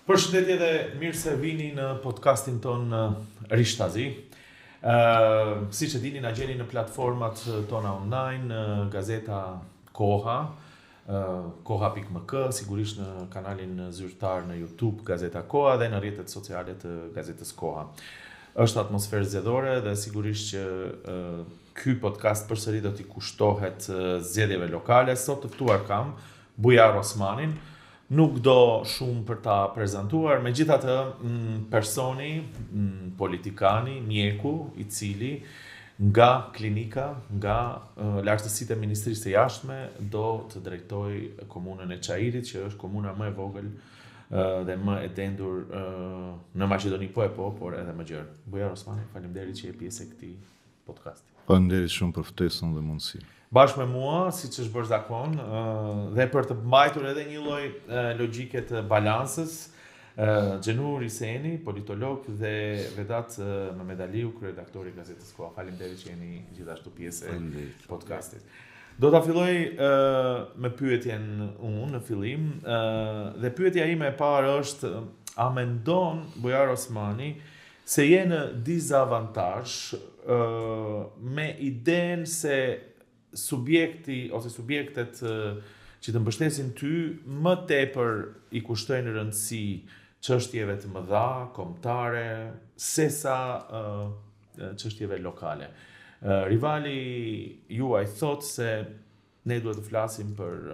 Përshëndetje dhe mirë se vini në podcastin ton Rishtazi. Siç e dini, na gjeni në platformat tona online, gazeta Koha, koha.mk, sigurisht në kanalin zyrtar në YouTube Gazeta Koha dhe në rrjetet sociale të gazetës Koha. Është atmosferë zgjedhore dhe sigurisht që ky podcast përsëri do t'i kushtohet zgjedhjeve lokale. Sot të ftuar kam Bujar Osmanin. Nuk do shumë për ta prezantuar, megjithatë personi, politikani, mjeku i cili nga klinika, nga lartësitë e Ministrisë së Jashtme do të drejtoj komunën e Çajirit, që është komuna më e vogël dhe më e dendur në Maqedoni, por edhe më gjerë. Bujar Osmani, faleminderit që je pjesë e këtij podcasti. Faleminderit shumë për ftesën dhe mundësinë. Bashkë me mua, siç është bërë zakon, dhe për të mbajtur edhe një lloj logjike të balancës, Xhenur Hiseni, politolog, dhe Vedat Mehmedaliu, kryeredaktori i gazetës Koha. Faleminderit që jeni gjithashtu pjesë e podcastit. Do ta filloj me pyetjen unë në fillim, dhe pyetja ime e parë është: a mendon Bujar Osmani se je në dizavantazh me idenë se subjekti ose subjektet që të mbështesin ty më tepër i kushtojnë rëndësi çështjeve të mëdha, kombëtare, sesa çështjeve lokale? Rivali juaj thot se ne duhet të flasim për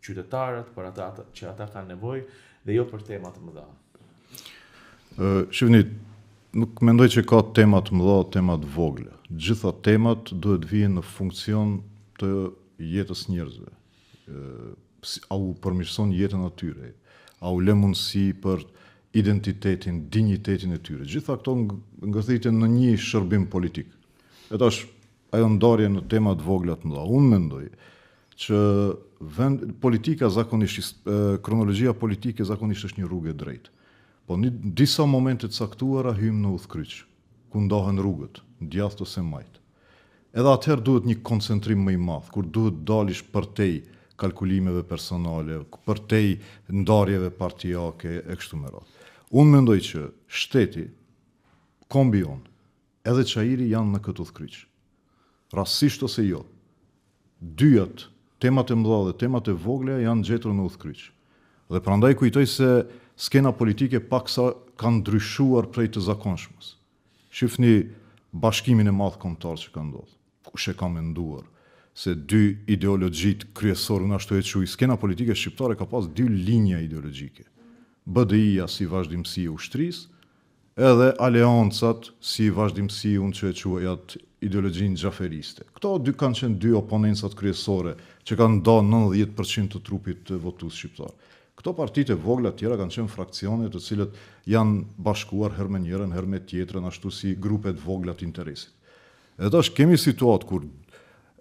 qytetarët, për ata që ata kanë nevojë dhe jo për tema të mëdha. Shihni, nuk mendoj që ka tema të mëdha, tema të vogla. Gjitha temat duhet vijnë në funksion të jetës njerëzve. A u përmirëson jetën atyre, a u lë mundësi për identitetin, dinjitetin e tyre. Gjitha këto ngërthiten në një shërbim politik. E tash, ajo ndarje në tema të vogla të mëdha. Unë mendoj që politika zakonisht, kronologjia politike zakonisht është një rrugë e drejtë. Po në disa momente të caktuara hymë në udhkryq, ku ndahen rrugët, djathtë ose majt. Edhe atëherë duhet një koncentrim më i madh, kur duhet dalish përtej kalkulimeve personale, përtej ndarjeve partijake e kështu me radhë. Unë mendoj që shteti, kombi jon, edhe Çajiri janë në këtë udhkryq. Rastësisht ose jo. Dyjat, temat e mëdha dhe temat e vogla janë gjetur në udhkryq. Dhe prandaj kujtoj se skena politike paksa kanë ndryshuar prej të zakonshmës. Shifni bashkimin e madh kombëtar që ka ndodhur. Kush e ka menduar se dy ideologjit kryesore, unë ashtu e quaj, skena politike shqiptare ka pas dy linja ideologjike. BDI-ja si vazhdimsi e ushtrisë, edhe aleancat si vazhdimsi, unë që e quaj atë ideologjinë xhaferiste. Këto dy kanë qenë dy oponencat kryesore që kanë ndarë 90% të trupit të votues shqiptar. Këto partitë e vogla të tjera kanë qenë fraksione të cilët janë bashkuar her me njërin, her me tjetrën, ashtu si grupe të vogla të interesit. Edhe tash kemi situatë kur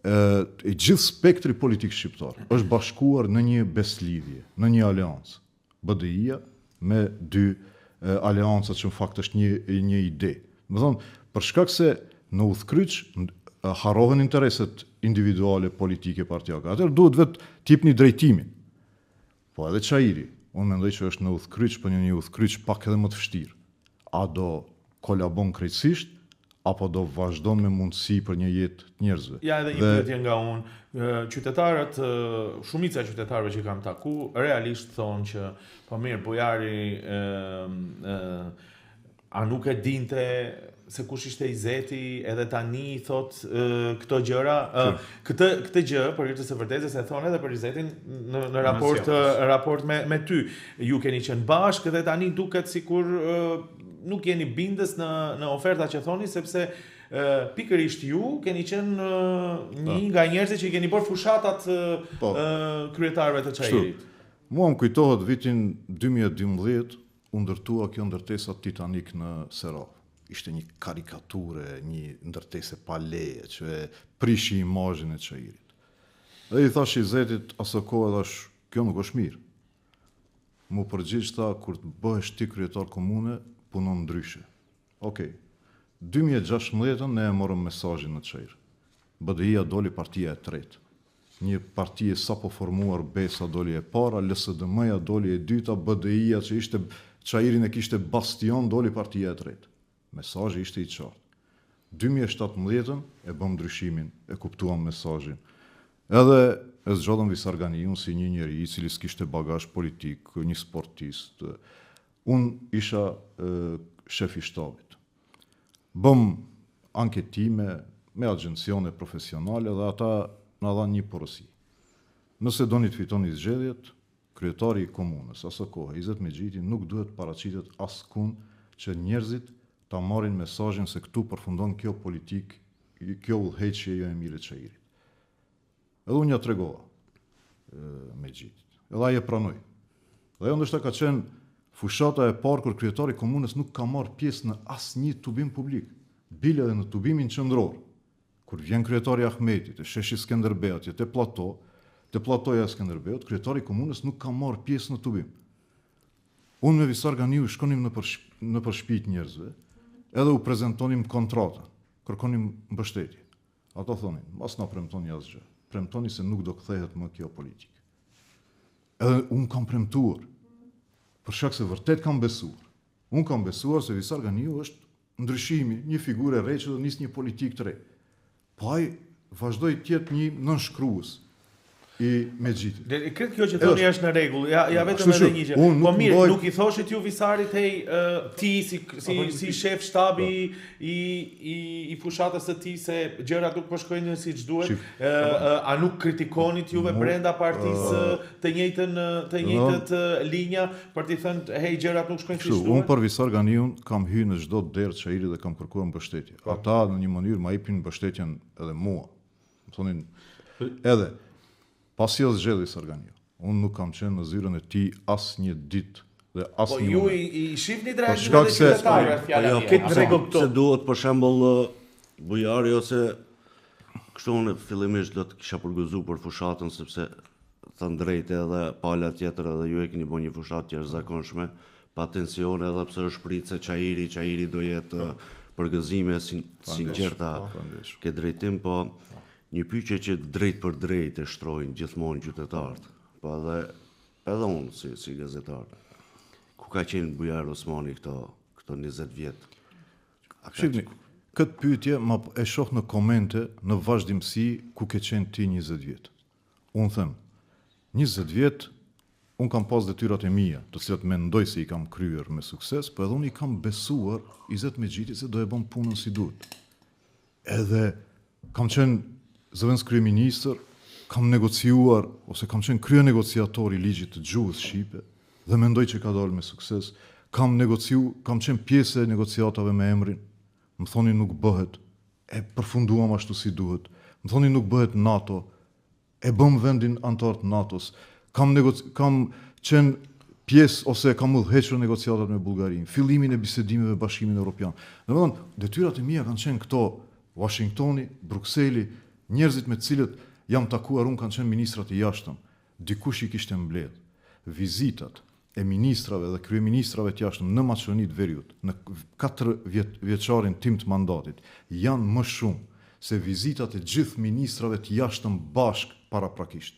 e gjithë spektri politik shqiptar është bashkuar në një beslidhje, në një aleancë. BDI-ja me dy aleancat që në fakt është një ide. Më thonë, për shkak se në udhkryq harrohen intereset individuale, politike, partijake. Atëherë duhet vetë tip një drejtimin. Po edhe Çajiri, unë mendoj që është në udhkryq, për një udhkryq pak edhe më të vështirë. A do kolabon krejtësisht, apo do vazhdon me mundësi për një jetë të njerëzve? Ja, edhe një pyetje nga unë. Qytetarët, shumica e qytetarëve që kam taku, realisht thonë që po mirë, Bujari a nuk e dinte se kush ishte i Zeti, edhe tani thot këto gjëra, këtë gjë për hir të së vërtetës e thonë edhe për Izetin në raport me ty. Ju keni qenë bashkë dhe tani duket sikur nuk jeni bindës në oferta që thoni, sepse pikërisht ju keni qenë një nga njerëzit që i keni bërë fushatat kryetarëve të Çajirit. Mua më kujtohet vitin 2012 u ndërtua kjo ndërtesa Titanic në Serov. Ishte një karikature, një ndërtesë pa leje që e prishi imazhin e Çajirit. Dhe i thash Izetit, asë kohë thash, kjo nuk është mirë. Mu përgjigj tha, kur të bëhesh ti kryetar komune, punon ndryshe. Okej. 2016 ne e morëm mesazhin në Çajir. BDI-ja doli partia e tretë. Një parti sa po formuar Besa doli e para, LSDM-ja doli e dyta, BDI-ja që ishte Çairin e kishte bastion, doli partia e tretë. Mesazhi ishte i qartë. 2017 e bëm ndryshimin, e kuptuam mesazhin. Edhe e zgjodhëm Visarganiun si një njeri i cili s'kishte bagazh politik, një sportist. Unë isha shef i shtabit. Bëm anketime me agjencione profesionale dhe ata na dhanë një porosi. Nëse doni të fitoni zgjedhjet, kryetari i komunës, asë kohë, Izet Mexhiti, nuk duhet paraqitet askund që njerëzit ta marrin mesazhin se këtu përfundon kjo politik, kjo udhëheqje jo e mirë e Çairit. Edhe unë ja tregova Mexhitit. Edhe ai e pranoi. Dhe ajo ndoshta ka qenë fushata e parë kur kryetari i komunës nuk ka marrë pjesë në asnjë tubim publik. Bile edhe në tubimin qendror. Kur vjen kryetari Ahmeti, te sheshi Skënderbeu, te platoja e Skënderbeut, kryetari i komunës nuk ka marrë pjesë në tubim. Unë me Visarganiu shkonim në për shtëpitë njerëzve, edhe u prezantonim kontrata, kërkonim mbështetje. Ata thonin, mos na premtoni asgjë. Premtoni se nuk do kthehet më kjo politikë. Edhe unë kam premtuar, për shkak se vërtet kam besuar. Unë kam besuar se Visarganiu është ndryshimi, një figurë e re që do nis një politikë të re. Po ai vazhdoi të jetë një nënshkrues i Mexhitit. Kredo kjo që thoni është në rregull. Ja vetëm edhe një gjë. Po mirë, nuk i thoshit ju Visarit ti si shef shtabi i fushatës së tij se gjërat nuk po shkojnë siç duhet. A nuk kritikonit juve brenda partisë të njëjtët linja për të thënë hey gjërat nuk shkojnë siç duhet? Unë për Visarganiun kam hyrë në çdo derë Çairit dhe kam kërkuar mbështetje. Ata në një mënyrë më japin mbështetjen edhe mua. Më thonin edhe pasi o zgjedhë Visarganiu, unë nuk kam qenë në zyrën e tij asnjë ditë dhe asnjë. Po ju i shihni drejt në qytetarëve fjala. Këtë rregull se duhet për shembull bujari ose kështu unë fillimisht do të kisha përgëzuar për fushatën sepse thënë drejt edhe pala tjetër edhe ju e keni bën një fushatë të jashtëzakonshme, pa tensione edhe pse është pritse Çairi do jetë përgëzime sinqerta ke drejtim, po një pyetje që drejt për drejt e shtrojnë gjithmonë qytetarët, po edhe unë si gazetar. Ku ka qenë Bujar Osmani këto 20 vjet? Shihni, këtë pyetje e shoh në komente në vazhdimsi ku ke qenë ti 20 vjet. Unë them, 20 vjet unë kam pas detyrat e mia, të cilat mendoj se i kam kryer me sukses, po edhe unë i kam besuar Izet Mexhitit se do e bën punën si duhet. Edhe kam qenë zëvendës kryeministër, kam negociuar, ose kam qenë krye negociator i ligjit të gjuhës shqipe, dhe mendoj që ka dalë me sukses. Kam qenë pjesë e negociatave me emrin, më thoni nuk bëhet, e përfunduam ashtu si duhet, më thoni nuk bëhet NATO, e bëm vendin antar të NATO-s, kam qenë pjesë ose kam udhëhequr negociatat me Bullgarinë, fillimin e bisedimeve Bashkimin Evropian. Domethënë, detyrat e mia kanë qenë këto, Washingtoni, Brukseli, njerëzit me cilët jam takuar unë kanë qenë ministrat e jashtëm. Dikush i kishte mbledh. Vizitat e ministrave dhe kryeministrave të jashtëm në Maqedoni të Veriut, në 4 vjeçarin tim të mandatit, janë më shumë se vizitat e gjithë ministrave të jashtëm bashk paraprakisht.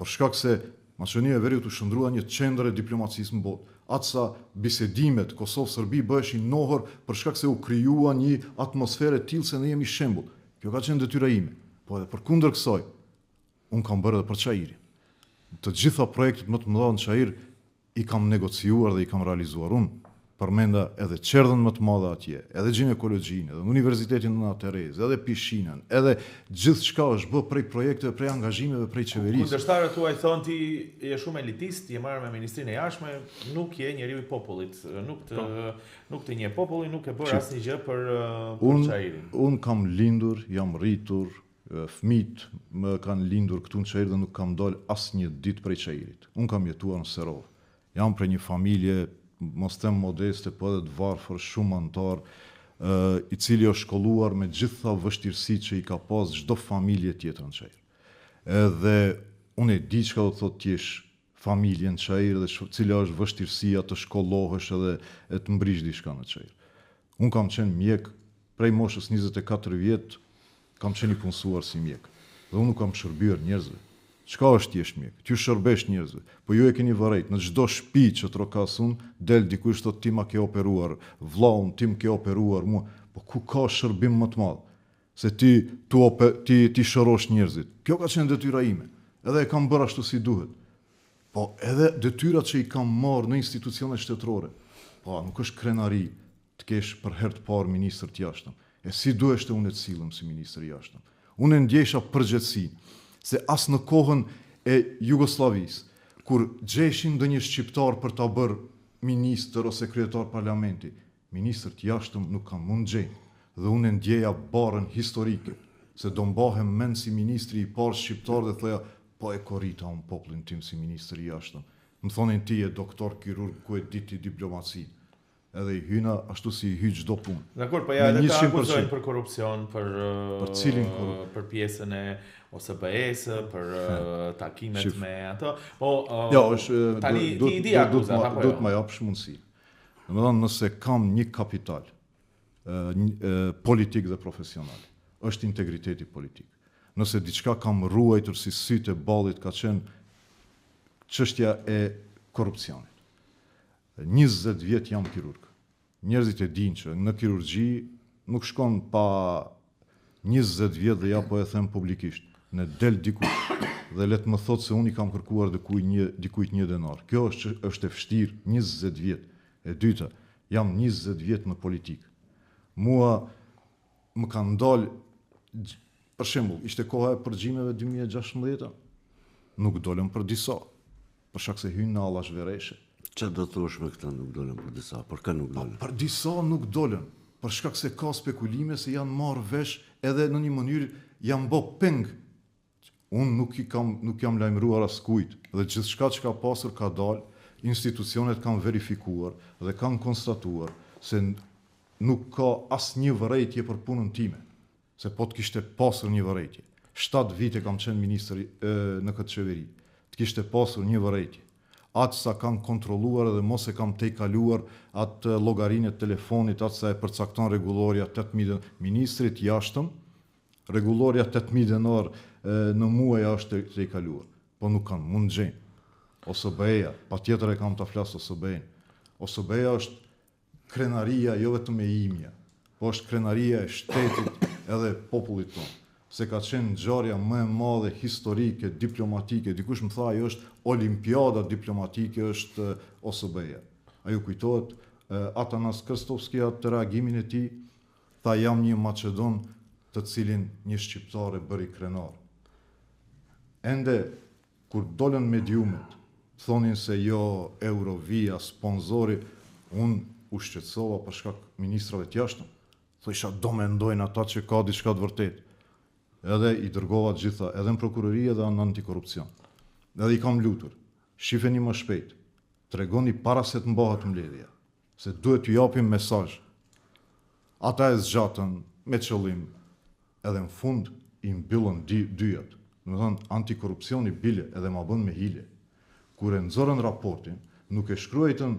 Për shkak se Maqedonia e Veriut u shndrua një qendër e diplomacisë në botë. Atësa bisedimet Kosovë-Serbi bëheshin njohur për shkak se u krijua një atmosferë e tillë se ne jemi shembull. Kjo ka qenë detyra ime. Po edhe përkundër kësaj, unë kam bërë edhe për Çairin. Të gjitha projektet më të mëdha në Çair i kam negociuar dhe i kam realizuar unë. Përmenda edhe qerdhën më të madhe atje, edhe ginekologjinë, edhe Universitetin Nona Terezë, edhe pishinën, edhe gjithçka është bë prej projekteve, prej angazhimeve, prej qeverisë. Kundërshtarët tuaj thonë ti je shumë elitist, je marrë me ministrinë e jashtme, nuk je njeriu i popullit, nuk të njeh popullin, nuk e bër asnjë gjë për Çairin. Unë kam lindur, jam rritur, fëmijët më kanë lindur këtu në Çair dhe nuk kam dalë asnjë ditë prej Çairit. Unë kam jetuar në Serov. Jam prej një familje mos them modeste, po edhe të varfër, shumë antar, i cili është shkolluar me gjitha vështirësitë që i ka pas çdo familje tjetër në Çair. Edhe unë e di çka do të thotë të jesh familje në Çair dhe cila është vështirësia të shkollohesh edhe e të mbrish diçka në Çair. Unë kam qenë mjek prej moshës 24 vjet, kam qenë i punësuar si mjek. Dhe unë nuk kam shërbyer njerëzve. Çka është jesh mjek? Ty shërbesh njerëzve, po ju e keni vërejt, në çdo shtëpi që trokasun, del dikush thotë ti ma ke operuar, vllaun tim ke operuar mua, po ku ka shërbim më të madh? Se ti shërosh njerëzit. Kjo ka qenë detyra ime. Edhe e kam bërë ashtu si duhet. Po edhe detyrat që i kam marrë në institucione shtetërore. Po nuk është krenari të kesh për herë të parë ministër të jashtëm. E si duheshte unë të sillem si ministër i jashtëm. Unë ndjesha përgjegjësinë se as në kohën e Jugosllavisë, kur gjeshin ndonjë shqiptar për ta bërë ministër ose kryetar parlamenti, ministër të jashtëm nuk kam mund gjejnë. Dhe unë ndjeja barën historike, se do mbahem mend si ministri i parë shqiptar dhe thoja, po e korrita unë popullin tim si ministër i jashtëm. Më thonin ti e doktor kirurg ku e diti diplomaci. Edhe i hyna ashtu si i hy çdo punë. Dakor, po ja edhe ka akuzojnë për korrupsion, për cilin për pjesën e OSBE-s, për takimet me ato. Po tani ti di akuzat apo jo? Do të më japësh mundësi. Domethënë nëse kam një kapital politik dhe profesional, është integriteti politik. Nëse diçka kam ruajtur si sytë e ballit ka qenë çështja e korrupsionit. 20 vjet jam kirurg. Njerëzit e dinë që në kirurgji nuk shkon pa 20 vjet dhe ja po e them publikisht. Në del dikush dhe le të më thotë se unë i kam kërkuar dikujt një denar. Kjo është e vështirë 20 vjet. E dyta, jam 20 vjet në politikë. Mua më kanë dalë, për shembull, ishte koha e përgjimeve 2016, nuk dolëm për disa, për shkak se hyn në Allah zhvereshe. Që do të thuash me këtë nuk dolën për disa, por ka nuk dolën? Për disa nuk dolën, për shkak se ka spekulime se janë marrë vesh edhe në një mënyrë janë bë peng. Unë nuk jam lajmëruar askujt dhe gjithçka që ka pasur ka dalë, institucionet kanë verifikuar dhe kanë konstatuar se nuk ka asnjë vërejtje për punën time, se po të kishte pasur një vërejtje. 7 vite kam qenë ministër në këtë qeveri, të kishte pasur një vërejtje. Atë sa kam kontrolluar edhe mos e kam tejkaluar atë llogarinë e telefonit, atë sa e përcakton rregulloria 8.000 ministrit jashtëm, rregulloria 8.000 denar në muaj është tejkaluar, po nuk kanë mund gjejnë. OSBE-ja, patjetër e kam ta flas OSBE-n. OSBE-ja është krenaria jo vetëm e imja, po është krenaria e shtetit edhe popullit tonë. Se ka qenë ngjarja më e madhe historike, diplomatike, dikush më tha ajo është olimpiada diplomatike është OSBE-ja. Ajo kujtohet Atanas Krestovskija të reagimin e tij, tha jam një Maqedon të cilin një shqiptar e bëri krenar. Ende kur dolën mediumet, thonin se jo Eurovia, sponzori, unë u shqetësova për shkak ministrave të jashtëm. Thosha do mendojnë ata që ka diçka të vërtetë. Edhe i dërgova të gjitha, edhe në prokurori edhe në antikorrupsion. Edhe i kam lutur, shifeni më shpejt, tregoni para se të mbahet mbledhja, se duhet t'ju japim mesazh. Ata e zgjatën me qëllim, edhe në fund i mbyllën dyjat. Do të thonë antikorrupsioni bile edhe ma bën me hile. Kur e nxorën raportin, nuk e shkruajtën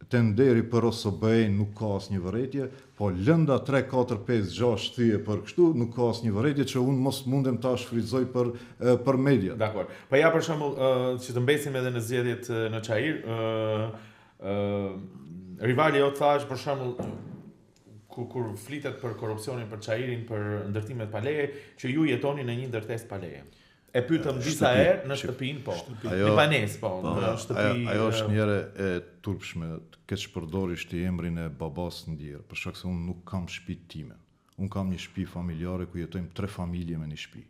tenderi për OSBE nuk ka asnjë vërejtje, po lënda 3, 4, 5, 6 thyje për kështu, nuk ka asnjë vërejtje që unë mos mundem ta shfrytëzoj për media. Dakor. Po ja për shembull, që të mbesim edhe në zgjedhjet në Çajir, rivali jot thash për shembull kur flitet për korrupsionin për Çajirin, për ndërtimet pa leje, që ju jetoni në një ndërtesë pa leje. E pyetëm disa herë në shtëpinë, po. Në banesë, po, në shtëpi. Ajo është një herë e turpshme, keq përdorish ti emrin e babas ndjer, për shkak se unë nuk kam shtëpi time. Unë kam një shtëpi familjare ku jetojmë 3 familje me një shtëpi.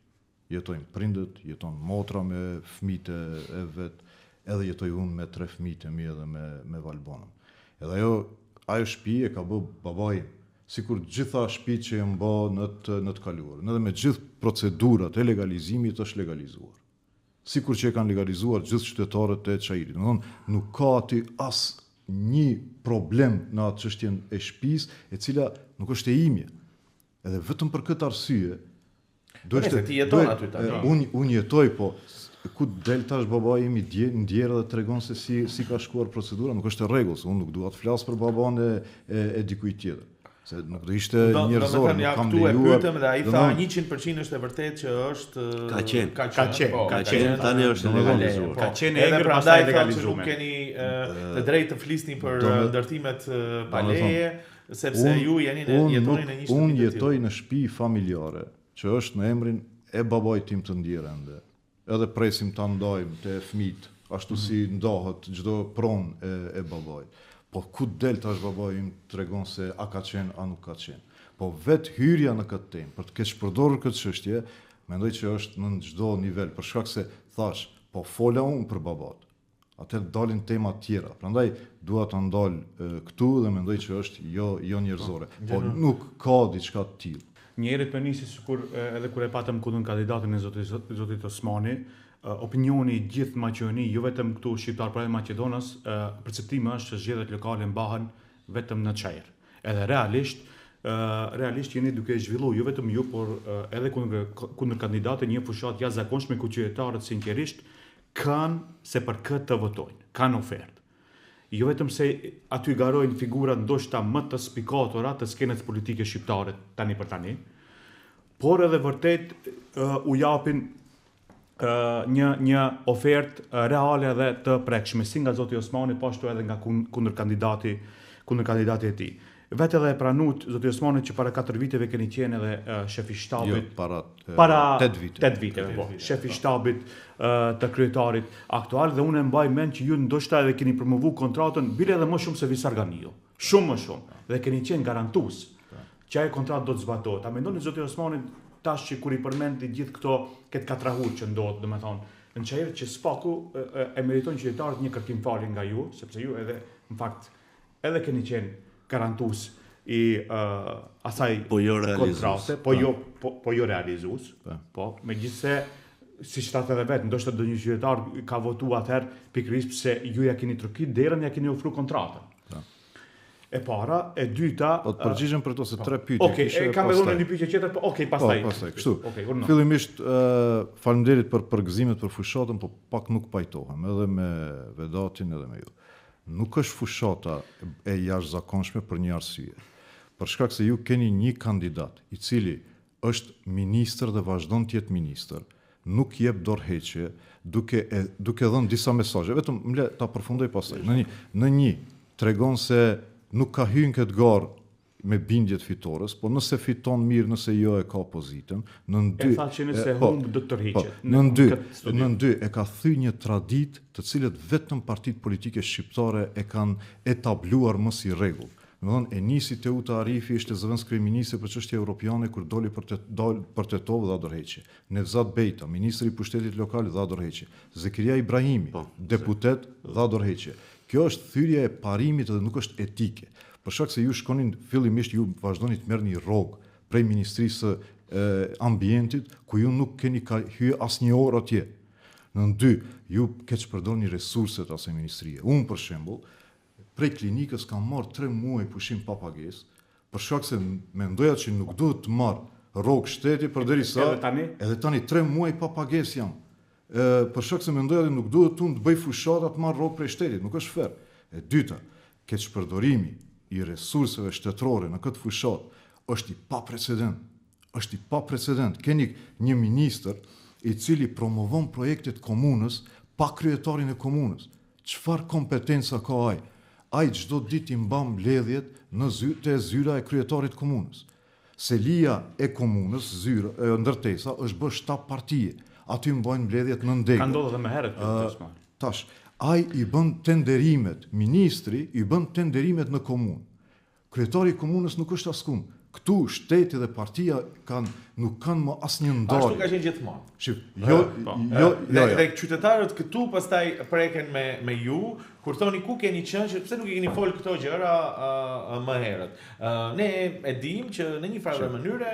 Jetojmë prindët, jeton motra me fëmijët e vet, edhe jetoj unë me 3 fëmijët e mi edhe me Valbonën. Edhe ajo shtëpi e ka bë babai, sikur gjitha shtëpitë që janë bë në të kaluar. Edhe me gjithë procedurat e legalizimit është legalizuar. Sikur që e kanë legalizuar gjithë qytetarët e Çajirit. Domthonë, nuk ka aty as një problem në atë çështjen e shtëpisë, e cila nuk është e imje. Edhe vetëm për këtë arsye, ti jeton aty tani. Unë jetoj, po ku del tash babai im ndjer dhe tregon se si ka shkuar procedura, nuk është e rregull, se unë nuk dua të flas për baban e dikujt tjetër. Se nuk do ishte njerëzor, nuk kam lejuar. Këtu e pyetëm dhe ai tha 100% është e vërtetë që është ka qenë tani është legalizuar. Ka qenë egër pastaj legalizuar. Nuk keni të drejtë të flisni për ndërtimet pa leje, sepse ju jetoni në një shtëpi. Unë jetoj në shtëpi familjare, që është në emrin e babait tim të ndjerë ende. Edhe presim ta ndajmë te fëmijët, ashtu si ndahet çdo pronë e babait. Po ku del tash babai im tregon se a ka qenë, a nuk ka qenë. Po vetë hyrja në këtë temë, për të keq përdorur këtë çështje, mendoj që është në çdo nivel, për shkak se thash, po fola unë për babat. Atë dalin tema tjera. Prandaj dua ta ndal këtu dhe mendoj që është jo njerëzore. Po nuk ka diçka të tillë. Njerët për nisi sikur edhe kur e patëm kundën kandidatin e zotit Osmani, opinioni gjithë Maqedoni, jo vetëm këtu shqiptar për Maqedonës, perceptimi është që zgjedhjet lokale mbahen vetëm në çajër. Edhe realisht jeni duke zhvilluar jo vetëm ju, por edhe kundër kandidatë një fushat jashtëzakonshme ku qytetarët sinqerisht kanë se për këtë të votojnë, kanë ofertë. Jo vetëm se aty garojnë figurat ndoshta më të spikatora të skenës politike shqiptare tani për tani, por edhe vërtet u japin një ofertë reale dhe të prekshme, si nga zoti Osmani, po ashtu edhe nga kundër kandidati e tij. Vetë edhe e pranut zoti Osmani që para 4 viteve keni qenë edhe shefi shtabit. Jo, para 8 viteve, po. Shefi shtabit të kryetarit aktual dhe unë e mbaj mend që ju ndoshta edhe keni promovu kontratën bile edhe më shumë se Visarganiu. Shumë më shumë. Dhe keni qenë garantues që ajo kontratë do të zbatohet. A mendoni zoti Osmani tash që kur i përmendi gjithë këtë katrahur që ndodh, domethënë, në çajër që spaku e meriton qytetarët një kërkim falje nga ju, sepse ju edhe në fakt edhe keni qenë garantues i asaj kontrate, po jo realizues. Po, megjithse siç thatë edhe vetë, ndoshta do një qytetar ka votuar atëherë pikërisht pse ju ja keni trokit derën, ja keni ofruar kontratën. E para, e dyta... Po të përgjigjem për to se 3 pyetje. Okej, kam edhe unë një pyetje tjetër, po pastaj. Kështu. Fillimisht faleminderit për përgëzimet për fushatën, po pak nuk pajtohem, edhe me Vedatin edhe me ju. Nuk është fushata e jashtëzakonshme për një arsye. Për shkak se ju keni një kandidat i cili është ministër dhe vazhdon të jetë ministër, nuk jep dorëheqje, duke dhënë disa mesazhe. Vetëm më le ta përfundoj pastaj. Në një tregon se nuk ka hyrë këtë garë me bindjet fitores, po nëse fiton mirë, nëse jo e ka opozitën. E tha që nëse humb do të tërhiqet. Në dy e ka thyrë një traditë të cilët vetëm partitë politike shqiptare e kanë etabluar më si rregull. Domethënë e nisi Teuta Arifi, ishte zëvendës kryeministri për çështje europiane kur doli për Tetov dha dorëheqje. Nevzat Bejta, ministri i pushtetit lokal dha dorëheqje. Zekiria Ibrahimi, deputet dha dorëheqje. Kjo është thyrje e parimit dhe nuk është etike. Për shkak se ju shkonin fillimisht ju vazhdoni të merrni rrogë prej Ministrisë së Ambientit, ku ju nuk keni hyrë asnjë orë atje. Në dy, ju keq përdorni resurset asaj ministrie. Unë për shembull, prej klinikës kam marrë 3 muaj pushim pa pagesë, për shkak se mendoja që nuk duhet të marr rrogë shteti përderisa edhe tani 3 muaj pa pagesë jam. Për shkak se mendoja që nuk duhet unë të bëj fushata të marr rrogë prej shtetit, nuk është fair. E dyta, keq përdorimi i resurseve shtetërore në këtë fushat është i paprecedent. Është i paprecedent. Keni një ministër i cili promovon projektet komunës pa kryetarin e komunës. Çfarë kompetenca ka ai? Ai çdo ditë i mban mbledhjet në zyra e kryetarit komunës. Selia e komunës, ndërtesa, është bërë shtab partije. Aty mbajnë mbledhjet në ndegë. Ka ndodhur edhe më herët tash, ai i bën tenderimet, ministri i bën tenderimet në komunë. Kryetari i komunës nuk është askund. Këtu shteti dhe partia nuk kanë më asnjë ndarje. Ashtu ka qenë gjithmonë. Dhe qytetarët këtu pastaj preken me ju, kur thoni ku keni qenë, që pse nuk i keni folë këto gjëra më herët. Ne e dim që në një farë mënyre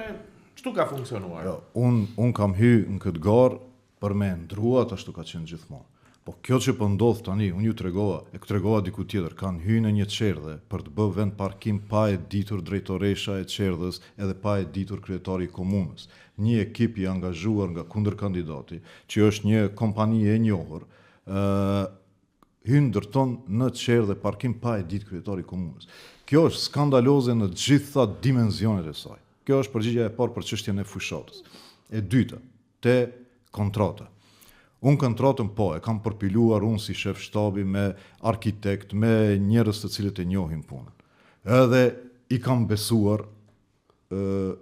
çtu ka funksionuar. Unë kam hyrë në këtë garë për me ndruat, ashtu ka qenë gjithmonë. Po kjo që po ndodh tani, unë ju tregova diku tjetër, kanë hyrë në një çerdhe për të bërë vend parkim pa e ditur drejtoresha e çerdhës edhe pa e ditur kryetari i komunës. Një ekip i angazhuar nga kundërkandidati, që është një kompani e njohur, hyn ndërton në çerë dhe parkim pa e ditë kryetari i komunës. Kjo është skandaloze në gjitha dimenzionet e saj. Kjo është përgjigjja e parë për çështjen e fushatës. E dyta, te kontrata. Unë kontratën e kam përpiluar unë si shef shtabi me arkitekt, me njerëz të cilët e njohin punën. Edhe i kam besuar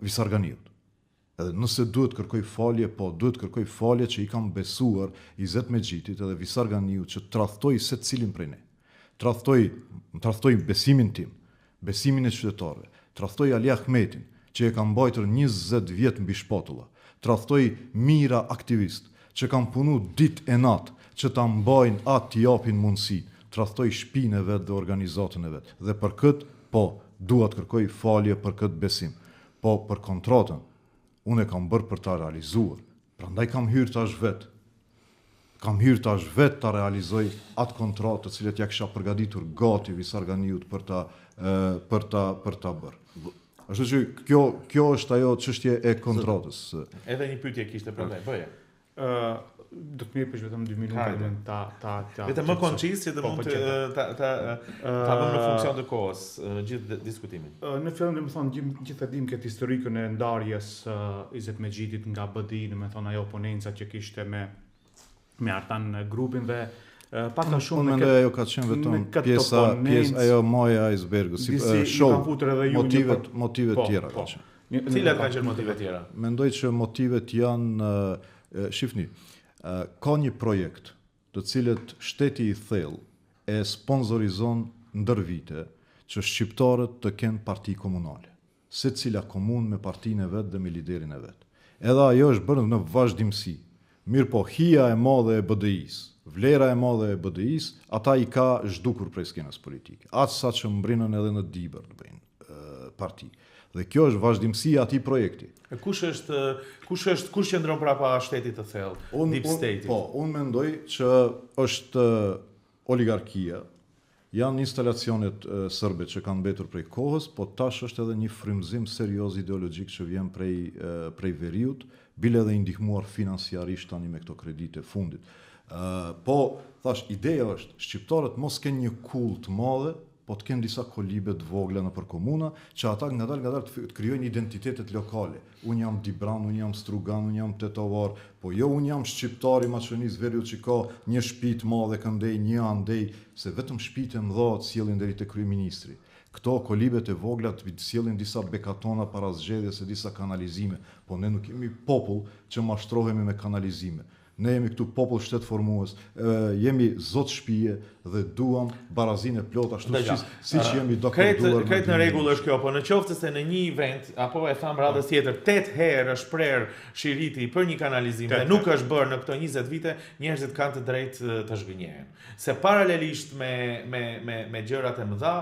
Visarganiut. Edhe nëse duhet kërkoj falje, duhet kërkoj falje që i kam besuar Izet Mexhitit edhe Visarganiut që tradhtoi secilin prej ne. Tradhtoi besimin tim, besimin e qytetarëve. Tradhtoi Ali Ahmetin, që e kam mbajtur 20 vjet mbi shpatulla. Tradhtoi mira aktivist, që kam punu ditë e natë, që ta mbajnë atë t'i japin mundësi. Tradhtoi shtëpinë e vet dhe organizatën e vet. Dhe për këtë, dua të kërkoj falje për këtë besim. Po për kontratën, unë e kam bërë për ta realizuar. Prandaj kam hyrë tash vetë. Kam hyrë tash vetë ta realizoj atë kontratë të cilët ja kisha përgatitur gati Visarganiut për ta bërë. Ashtu që kjo është ajo çështje e kontratës. Edhe një pyetje kishte prandaj, bëje. Do të mirë për vetëm 2 minuta ta vetëm më koncis që të mund ta bëmë në funksion të kohës gjithë diskutimin. Në fillim domethënë gjithë e dim këtë historikën e ndarjes Izet Mexhitit nga BDI, domethënë ajo oponenca që kishte me Artan në grupin dhe pak a shumë me këtë ajo ka qenë vetëm pjesa ajo maja e icebergut, si show motivet tjera ka qenë. Cilat kanë qenë motivet tjera? Mendoj që motivet janë shifni, ka një projekt të cilët shteti i thellë e sponsorizon ndër vite që shqiptarët të kenë parti komunale. Secila komunë me partinë e vet dhe me liderin e vet. Edhe ajo është bërë në vazhdimsi. Mirë po, hija e madhe e BDI-s, vlera e madhe e BDI-s, ata i ka zhdukur prej skenës politike. Atë sa që mbrinën edhe në Diber të bëjnë parti. Dhe kjo është vazhdimësia e atij projekti. Kush qëndron prapa shtetit të thellë, deep state? Unë mendoj që është oligarkia, janë instalacionet sërbe që kanë mbetur prej kohës, po tash është edhe një frymëzim serioz ideologjik që vjen prej veriut, bile edhe i ndihmuar financiarisht tani me këto kredite fundit. Po, thash, ideja është, shqiptarët mos kenë një kull të madhe, po të kenë disa kolibe të vogla nëpër komuna, që ata ngadalë të krijojnë identitetet lokale. Unë jam Dibran, unë jam Strugan, unë jam Tetovar, po jo unë jam shqiptari Maqedonisë Veriut që ka një shtëpi të madhe këndej, një andej, se vetëm shtëpitë e mëdha të sjellin deri te kryeministri. Këto kolibet e vogla të sjellin disa bekatona para zgjedhjes e disa kanalizime, po ne nuk kemi popull që mashtrohemi me kanalizime. Ne jemi këtu popull shtet formues, jemi zot shtëpie dhe duam barazinë e plot ashtu siç jemi dokumentuar. Krejt në rregull është kjo, po në qoftë se në një vend apo e tham radhës tjetër 8 herë është prerë shiriti për një kanalizim dhe nuk është bërë në këto 20 vite, njerëzit kanë të drejtë të zhgënjehen. Se paralelisht me gjërat e mëdha,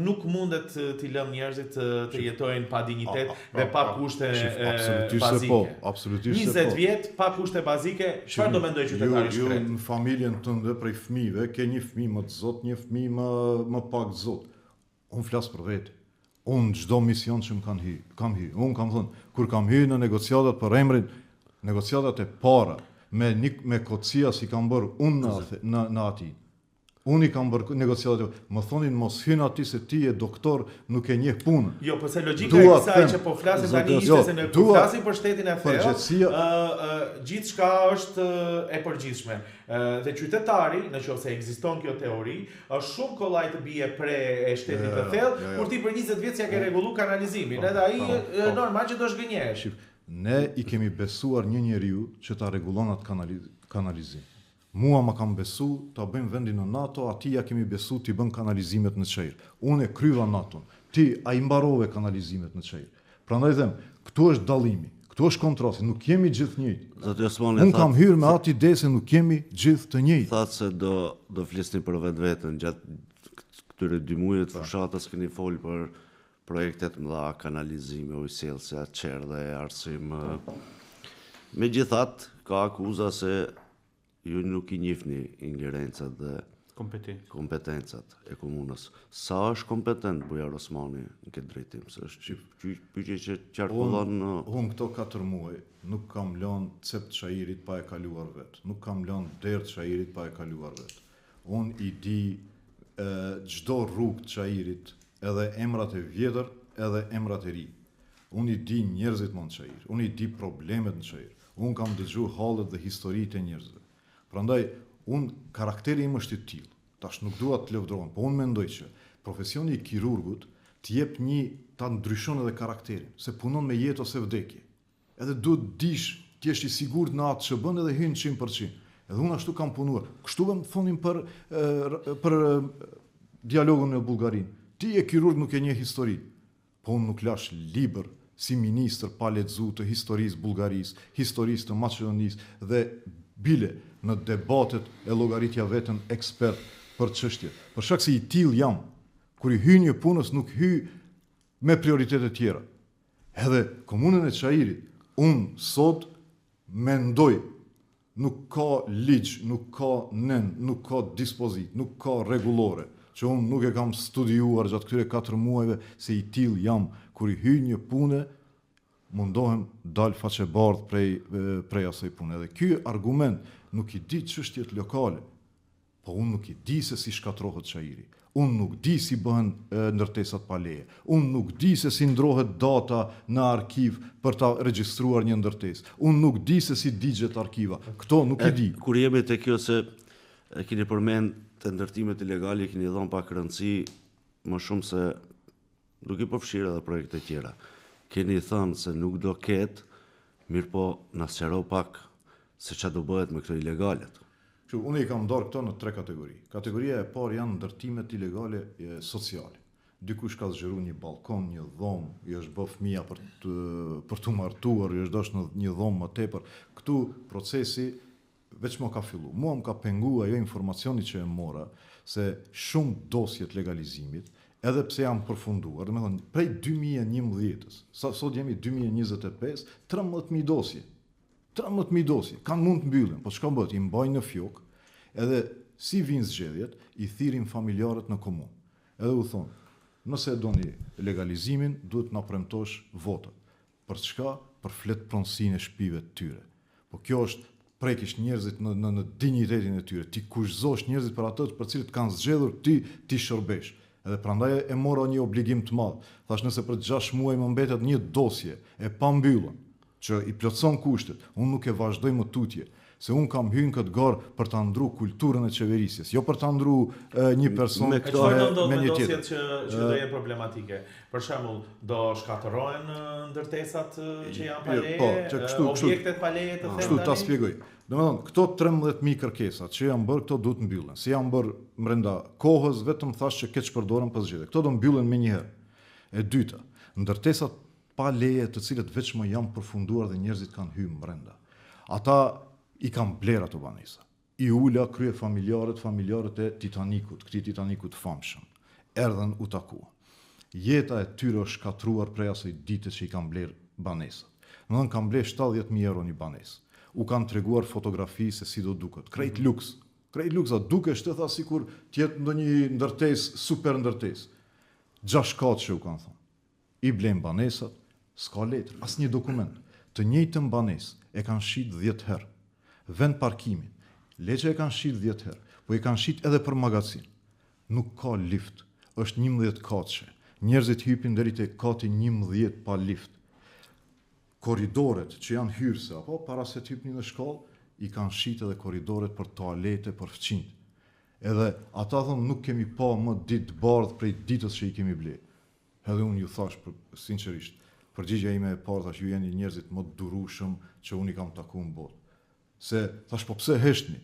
nuk mundet t'i lëm njerëzit të jetojnë pa dinjitet dhe pa kushte bazike. Absolutisht 20 vjet pa kushte bazike. Çfarë do mendoj qytetari shkret? Ju në familjen tënde prej fëmijëve ke një fëmijë më të zot, një fëmijë më pak të zot. Unë flas për vete. Unë çdo mision që më kam hyrë. Unë kam thënë, kur kam hyrë në negociatat për emrin, negociatat e para me Kocia si kam bërë unë në ati. Unë i kam bërë negociatat, më thonin mos hyn aty se ti je doktor, nuk e njeh punën. Jo, po se logjika e kësaj që po flasim tani ishte se ne kur flasim për shtetin e thellë, gjithçka është e përgjithshme. Dhe qytetari, nëse ekziston kjo teori, është shumë kollaj të bie pre e shtetit të thellë, kur ti për 20 vjet s'ja ke rregulluar kanalizimin, edhe ai normal që do zhgënjehesh. Ne i kemi besuar një njeriu që ta rregullon atë kanalizim. Mua ma kam besu, ta bëjmë vendin në NATO, ati ja kemi besu t'i bën kanalizimet në qejrë. Unë e kryva NATO-n, ti a i mbarove kanalizimet në qejrë. Prandaj them, këtu është dallimi, këtu është kontrasti, nuk jemi gjithë njëjtë. Unë kam hyrë me atë ide se nuk jemi gjithë të njëjtë. Thatë se do flisni për vetveten gjatë këtyre 2 muajve të fushatës keni folë për projektet mëdha, kanalizime, ujësjellse, qerë dhe arsim. Megjithatë, ka akuza se ju nuk i njihni ingerencat dhe kompetencat e komunës. Sa është kompetent Bujar Osmani në këtë drejtim? Se është pyetje që qarkullon Unë këto 4 muaj nuk kam lënë cep të Çajirit pa e kaluar vet. Nuk kam lënë derë të Çajirit pa e kaluar vet. unë i di çdo rrugë të Çajirit, edhe emrat e vjetër, edhe emrat e ri. Unë i di njerëzit më në Çajir, unë i di problemet në Çajir, unë kam dëgju hallet dhe historitë e njerëzve. Prandaj, karakteri im është i tillë. Tash nuk dua të lëvdrohem, po unë mendoj që profesioni i kirurgut të jep ta ndryshon edhe karakterin, se punon me jetë ose vdekje. Edhe duhet dish, ti je i sigurt në atë që bën edhe hyn 100%. Edhe unë ashtu kam punuar. Kështu vëm thonim për dialogun në Bullgarin. Ti je kirurg, nuk e njeh histori. Po unë nuk lash libër si ministër pa lexu të historisë Bullgarisë, historisë të Maqedonisë dhe bile në debatet e llogaritja veten ekspert për çështje. Për shkak se i till jam, kur i hy një punës nuk hy me prioritete tjera. Edhe komunën e Çajirit, unë sot mendoj, nuk ka ligj, nuk ka nen, nuk ka dispozit, nuk ka rregullore, që unë nuk e kam studiuar gjatë këtyre 4 muajve se i till jam, kur i hy një pune, mundohem dal faqebardh prej asaj pune. Edhe ky argument nuk i di çështjet lokale, po unë nuk i di se si shkatrohet Çajiri. Unë nuk di si bëhen ndërtesat pa leje. Unë nuk di se si ndrohet data në arkiv për ta regjistruar një ndërtesë. Unë nuk di se si digjet arkiva. Këto nuk i di. Kur jemi te kjo se e keni përmend të ndërtimet ilegale, keni dhënë pak rëndësi më shumë se duke përfshirë edhe projekte tjera. Keni thënë se nuk do ketë, mirë po na sqaro pak se çfarë do bëhet me këto ilegalet. Unë i kam ndarë këto në 3 kategori. Kategoria e parë janë ndërtimet ilegale sociale. Dikush ka zgjeruar një balkon, një dhomë, i është bë fëmia për të martuar, i është dash në një dhomë më tepër. Këtu procesi veç më ka filluar. Mua më ka penguar ajo informacioni që e mora se shumë dosje të legalizimit, edhe pse janë përfunduar, domethënë prej 2011-s, sot jemi 2025, 13.000 dosje. 13.000 dosje, kanë mund të mbyllen, po çka bëhet? I mbajnë në fjok, edhe si vinë zgjedhjet, i thirrin familjarët në komunë. Edhe u thonë, nëse doni legalizimin, duhet na premtosh votat. Për çka? Për flet pronësinë e shtëpive të tyre. Po kjo është prekish njerëzit në dinjitetin e tyre. Ti kushtosh njerëzit për ato për cilët kanë zgjedhur ti shërbesh. Edhe prandaj e mora një obligim të madh. Thash nëse për 6 muaj më mbetet një dosje e pambyllur, që i plotson kushtet, unë nuk e vazhdoj më tutje, se unë kam hyrë këtë garë për ta ndru kulturën e qeverisjes, jo për ta ndru një person me një tjetër. Që do jetë problematike. Për shembull, do shkatërrohen ndërtesat që janë pa leje, objektet pa leje të thënë. Kështu ta shpjegoj. Domethënë, këto 13.000 kërkesa që janë bërë, këto duhet mbyllen. Si janë bërë brenda kohës, vetëm thash që keq përdoren pas zgjedhjeve. Këto do mbyllen menjëherë. E dyta, ndërtesat pa leje të cilët veç më janë përfunduar dhe njerëzit kanë hyrë brenda. Ata i kanë bler ato banesa. I ula krye familjarët e Titanikut, këtij Titanikut famshëm. Erdhën u takuan. Jeta e tyre është shkatruar prej asaj dite që i kanë bler banesat. Domethënë kanë bler 70.000 euro një banesë. U kanë treguar fotografi se si do duket. Krejt luks. Krejt luks, dukesh të tha sikur të jetë ndonjë ndërtesë, super ndërtesë. 6 katëshe u kanë thënë. I blen banesat, s'ka letër, as një dokument. Të njëjtën banesë e kanë shit 10 herë. Vend parkimin, leqe e kanë shit 10 herë, po e kanë shit edhe për magazin. Nuk ka lift, është 11 katëshe. Njerëzit hypin deri te kati 11 pa lift. Korridoret që janë hyrëse, apo para se të hypni në shkallë, i kanë shit edhe korridoret për toalete, për fëqinj. Edhe ata thonë nuk kemi pa më ditë bardhë prej ditës që i kemi ble. Edhe unë ju thash sinqerisht, përgjigja ime e parë thash ju jeni njerëzit më të durueshëm që unë i kam takuar në botë. Se thash po pse heshtni?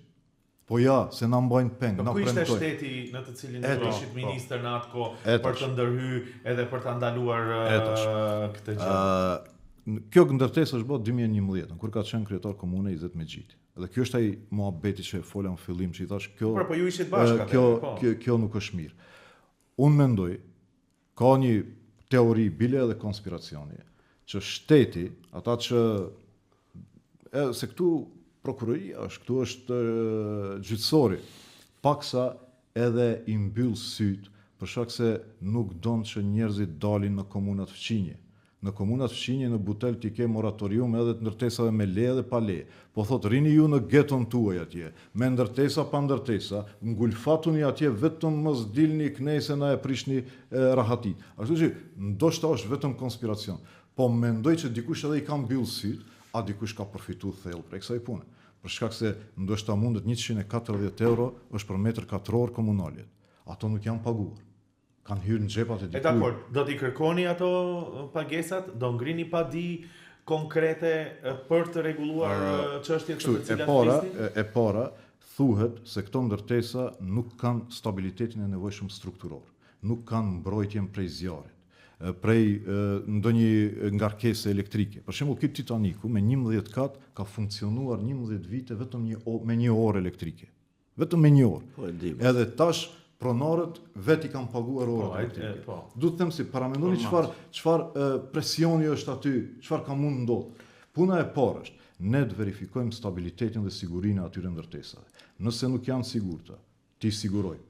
Po ja, se na mbajnë peng, na premtoj. Ku ishte shteti në të cilin ishit ministër në atë kohë për të ndërhy edhe për ta ndaluar këtë gjë? Kjo ndërtesë është bërë 2011, kur ka qenë kryetar komune Izet Mexhiti. Dhe kjo është ai muhabeti që fola në fillim, që i thash kjo. Po ju ishit bashkë kjo nuk është mirë. Unë mendoj, ka një teori bile edhe konspiracioni, që shteti, ata që se këtu prokuroria është, këtu është gjyqësori, paksa edhe i mbyll syt, për shkak se nuk don që njerëzit dalin në komunat fqinje. Në komunat fqinje në Butel ti ke moratorium edhe të ndërtesave me leje dhe pa leje. Po thot rini ju në geton tuaj atje, me ndërtesa pa ndërtesa, ngulfatuni atje vetëm mos dilni knejse na e prishni rahatit. Ashtu që ndoshta është vetëm konspiracion. Po mendoj që dikush edhe i ka mbyll syt, a dikush ka përfituar thellë prej kësaj pune. Për shkak se ndoshta mundet 140 euro është për metër katror komunalit. Ato nuk janë paguar. Kanë hyrë në xhepat e dikujt. Dakor, do t'i kërkoni ato pagesat, do ngrini padi konkrete për të rregulluar çështjet për të cilat flisni? E para thuhet se këto ndërtesa nuk kanë stabilitetin e nevojshëm strukturor, nuk kanë mbrojtjen prej zjarrit, prej ndonjë ngarkese elektrike. Për shembull, ky Titaniku me 11 kat ka funksionuar 11 vite vetëm me 1 orë elektrike. Vetëm me 1 orë. Edhe tash pronarët vetë i kanë paguar orët elektrike. Du të them si paramendoni çfarë presioni është aty, çfarë ka mund ndodh. Puna e parë është ne të verifikojmë stabilitetin dhe sigurinë e atyre ndërtesave. Nëse nuk janë sigurta, ti sigurojmë.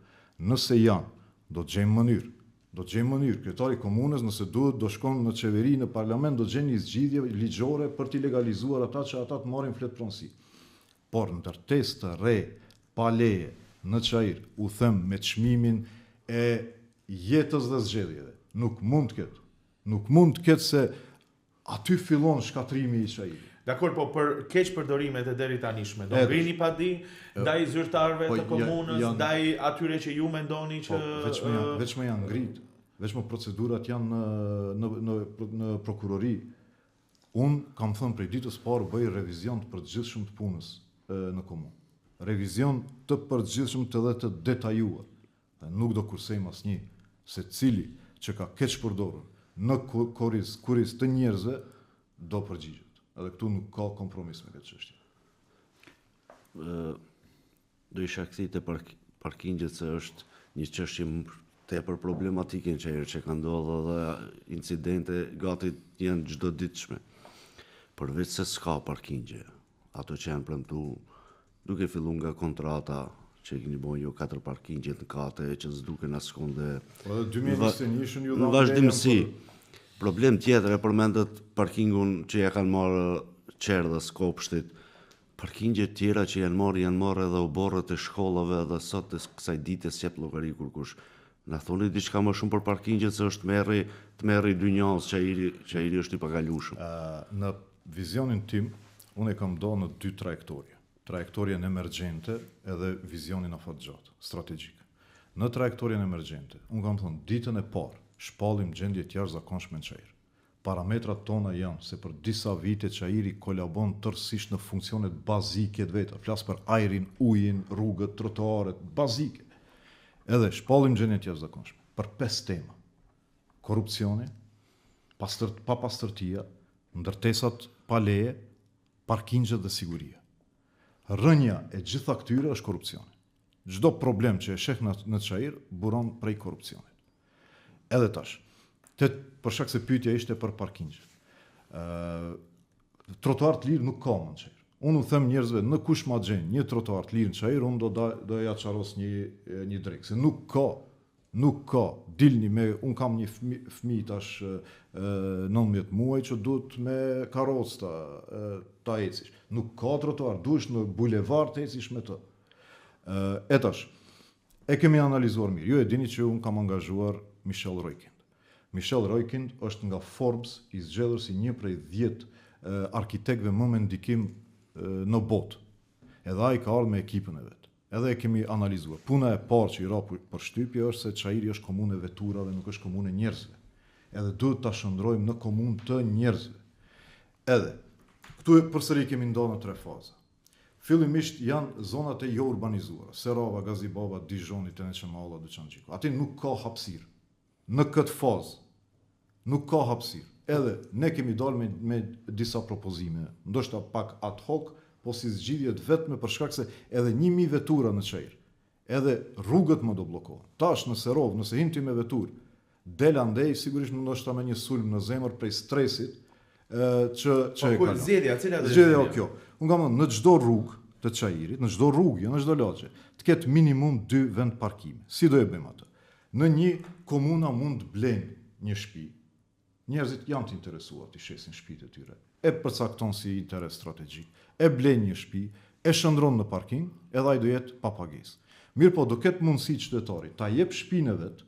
Nëse janë, do të gjejmë mënyrë. Do të gjejmë mënyrë. Kryetari i komunës nëse duhet do shkon në qeveri, në parlament, do të gjejnë një zgjidhje ligjore për t'i legalizuar ata që ata të marrin flet pronësi. Por ndërtesë të re, pa leje, në Çajir, u them me çmimin e jetës dhe zgjedhjeve. Nuk mund të ketë se aty fillon shkatrimi i Çajirit. Dakor, po për keq përdorimet e deri tanishme, do ngrini padi ndaj zyrtarëve të komunës, ndaj atyre që ju mendoni që veçmë janë ngrit, veçmë procedurat janë në prokurori. Unë kam thënë prej ditës parë bëj revizion të përgjithshëm të punës në komunë. Revizion të përgjithshëm të dhe të detajuar. Nuk do kursejmë asnjë se cili që ka keq përdorur në kuris të njerëzve do përgjigjet. Edhe këtu nuk ka kompromis me këtë çështje. Do isha kthite parkingjet se është një çështje tepër problematike në Çajir që ka ndodhur dhe incidente gati janë çdoditshme. Përveç se s'ka parkingje, ato që janë premtuar duke filluar nga kontrata që keni bën ju 4 parkingje në kate që s'duken askunde. Po 2021-shën ju në vazhdimsi. Problem tjetër e përmendet parkingun që ja kanë marrë Qerdhës Kopshtit. Parkingje tjera që janë marrë edhe oborrët e shkollave dhe sot të kësaj dite s'jep llogari kur kush. Na thoni diçka më shumë për parkingjet se është të merri dynjas Çajiri është i pakalueshëm. Në vizionin tim unë e kam dorë në 2 trajektorie. Trajektorien emergjente edhe vizionin afatgjatë, strategjik. Në trajektorien emergjente, unë kam thënë, ditën e parë, shpallim gjendje të jashtëzakonshme në Çajir. Parametrat tona janë se për disa vite Çajiri kolabon tërësisht në funksionet bazike të veta, flas për ajrin, ujin, rrugët, trotuaret, bazike. Edhe shpallim gjendje të jashtëzakonshme për 5 tema. Korrupsioni, pa pastërtia, ndërtesat pa leje, parkingjet dhe siguria. Rënja e gjitha këtyre është korrupsioni. Çdo problem që e sheh në Çajir buron prej korrupsionit. Edhe tash, për shkak se pyetja ishte për parkingje. Trotuar të lirë nuk ka më në Çajir. Unë u them njerëzve, në kush ma gjen një trotuar të lirë në Çajir, unë do ja çarros një drek, se nuk ka. Dilni me, unë kam një fëmijë tash 19 muaj që duhet me karrocë ta ecish. Nuk ka trotuar, duhesh në bulevard të ecish me të. E tash, e kemi analizuar mirë. Ju e dini që unë kam angazhuar Michel Roykind. Michel Roykind është nga Forbes i zgjedhur si një prej 10 arkitekëve më me ndikim në botë. Edhe ai ka ardhur me ekipën e vet. Edhe e kemi analizuar. Puna e parë që i ra për shtypje është se Çajiri është komunë e veturave, nuk është komunë e njerëzve. Edhe duhet ta shndrojmë në komunë të njerëzve. Edhe këtu përsëri kemi ndonë në 3 faza. Fillimisht janë zonat e jo urbanizuara, Serava, Gazibaba, Dijoni, Teneçemalla, Dyçançiku. Aty nuk ka hapësirë. Në këtë fazë nuk ka hapësirë. Edhe ne kemi dalë me disa propozime, ndoshta pak ad hoc, po si zgjidhjet vetme për shkak se edhe 1000 vetura në Çajir. Edhe rrugët më do bllokohen. Tash në Serov, nëse him ti me veturë, del andej sigurisht ndoshta me një sulm në zemër prej stresit që e ka. Zgjedhja kjo. Unë kam thënë në çdo rrugë të Çajirit, në çdo rrugë, jo në çdo lagje, të ketë minimum 2 vend parkime. Si do e bëjmë atë? Në një komuna mund të blen një shtëpi njerëzit janë të interesuar të shesin shtëpitë e tyre. E përcakton si interes strategjik, e blen një shtëpi, e shndron në parking, edhe ai do jetë pa pagesë. Mirë po, do ketë mundësi qytetari ta jep shtëpinë e vet,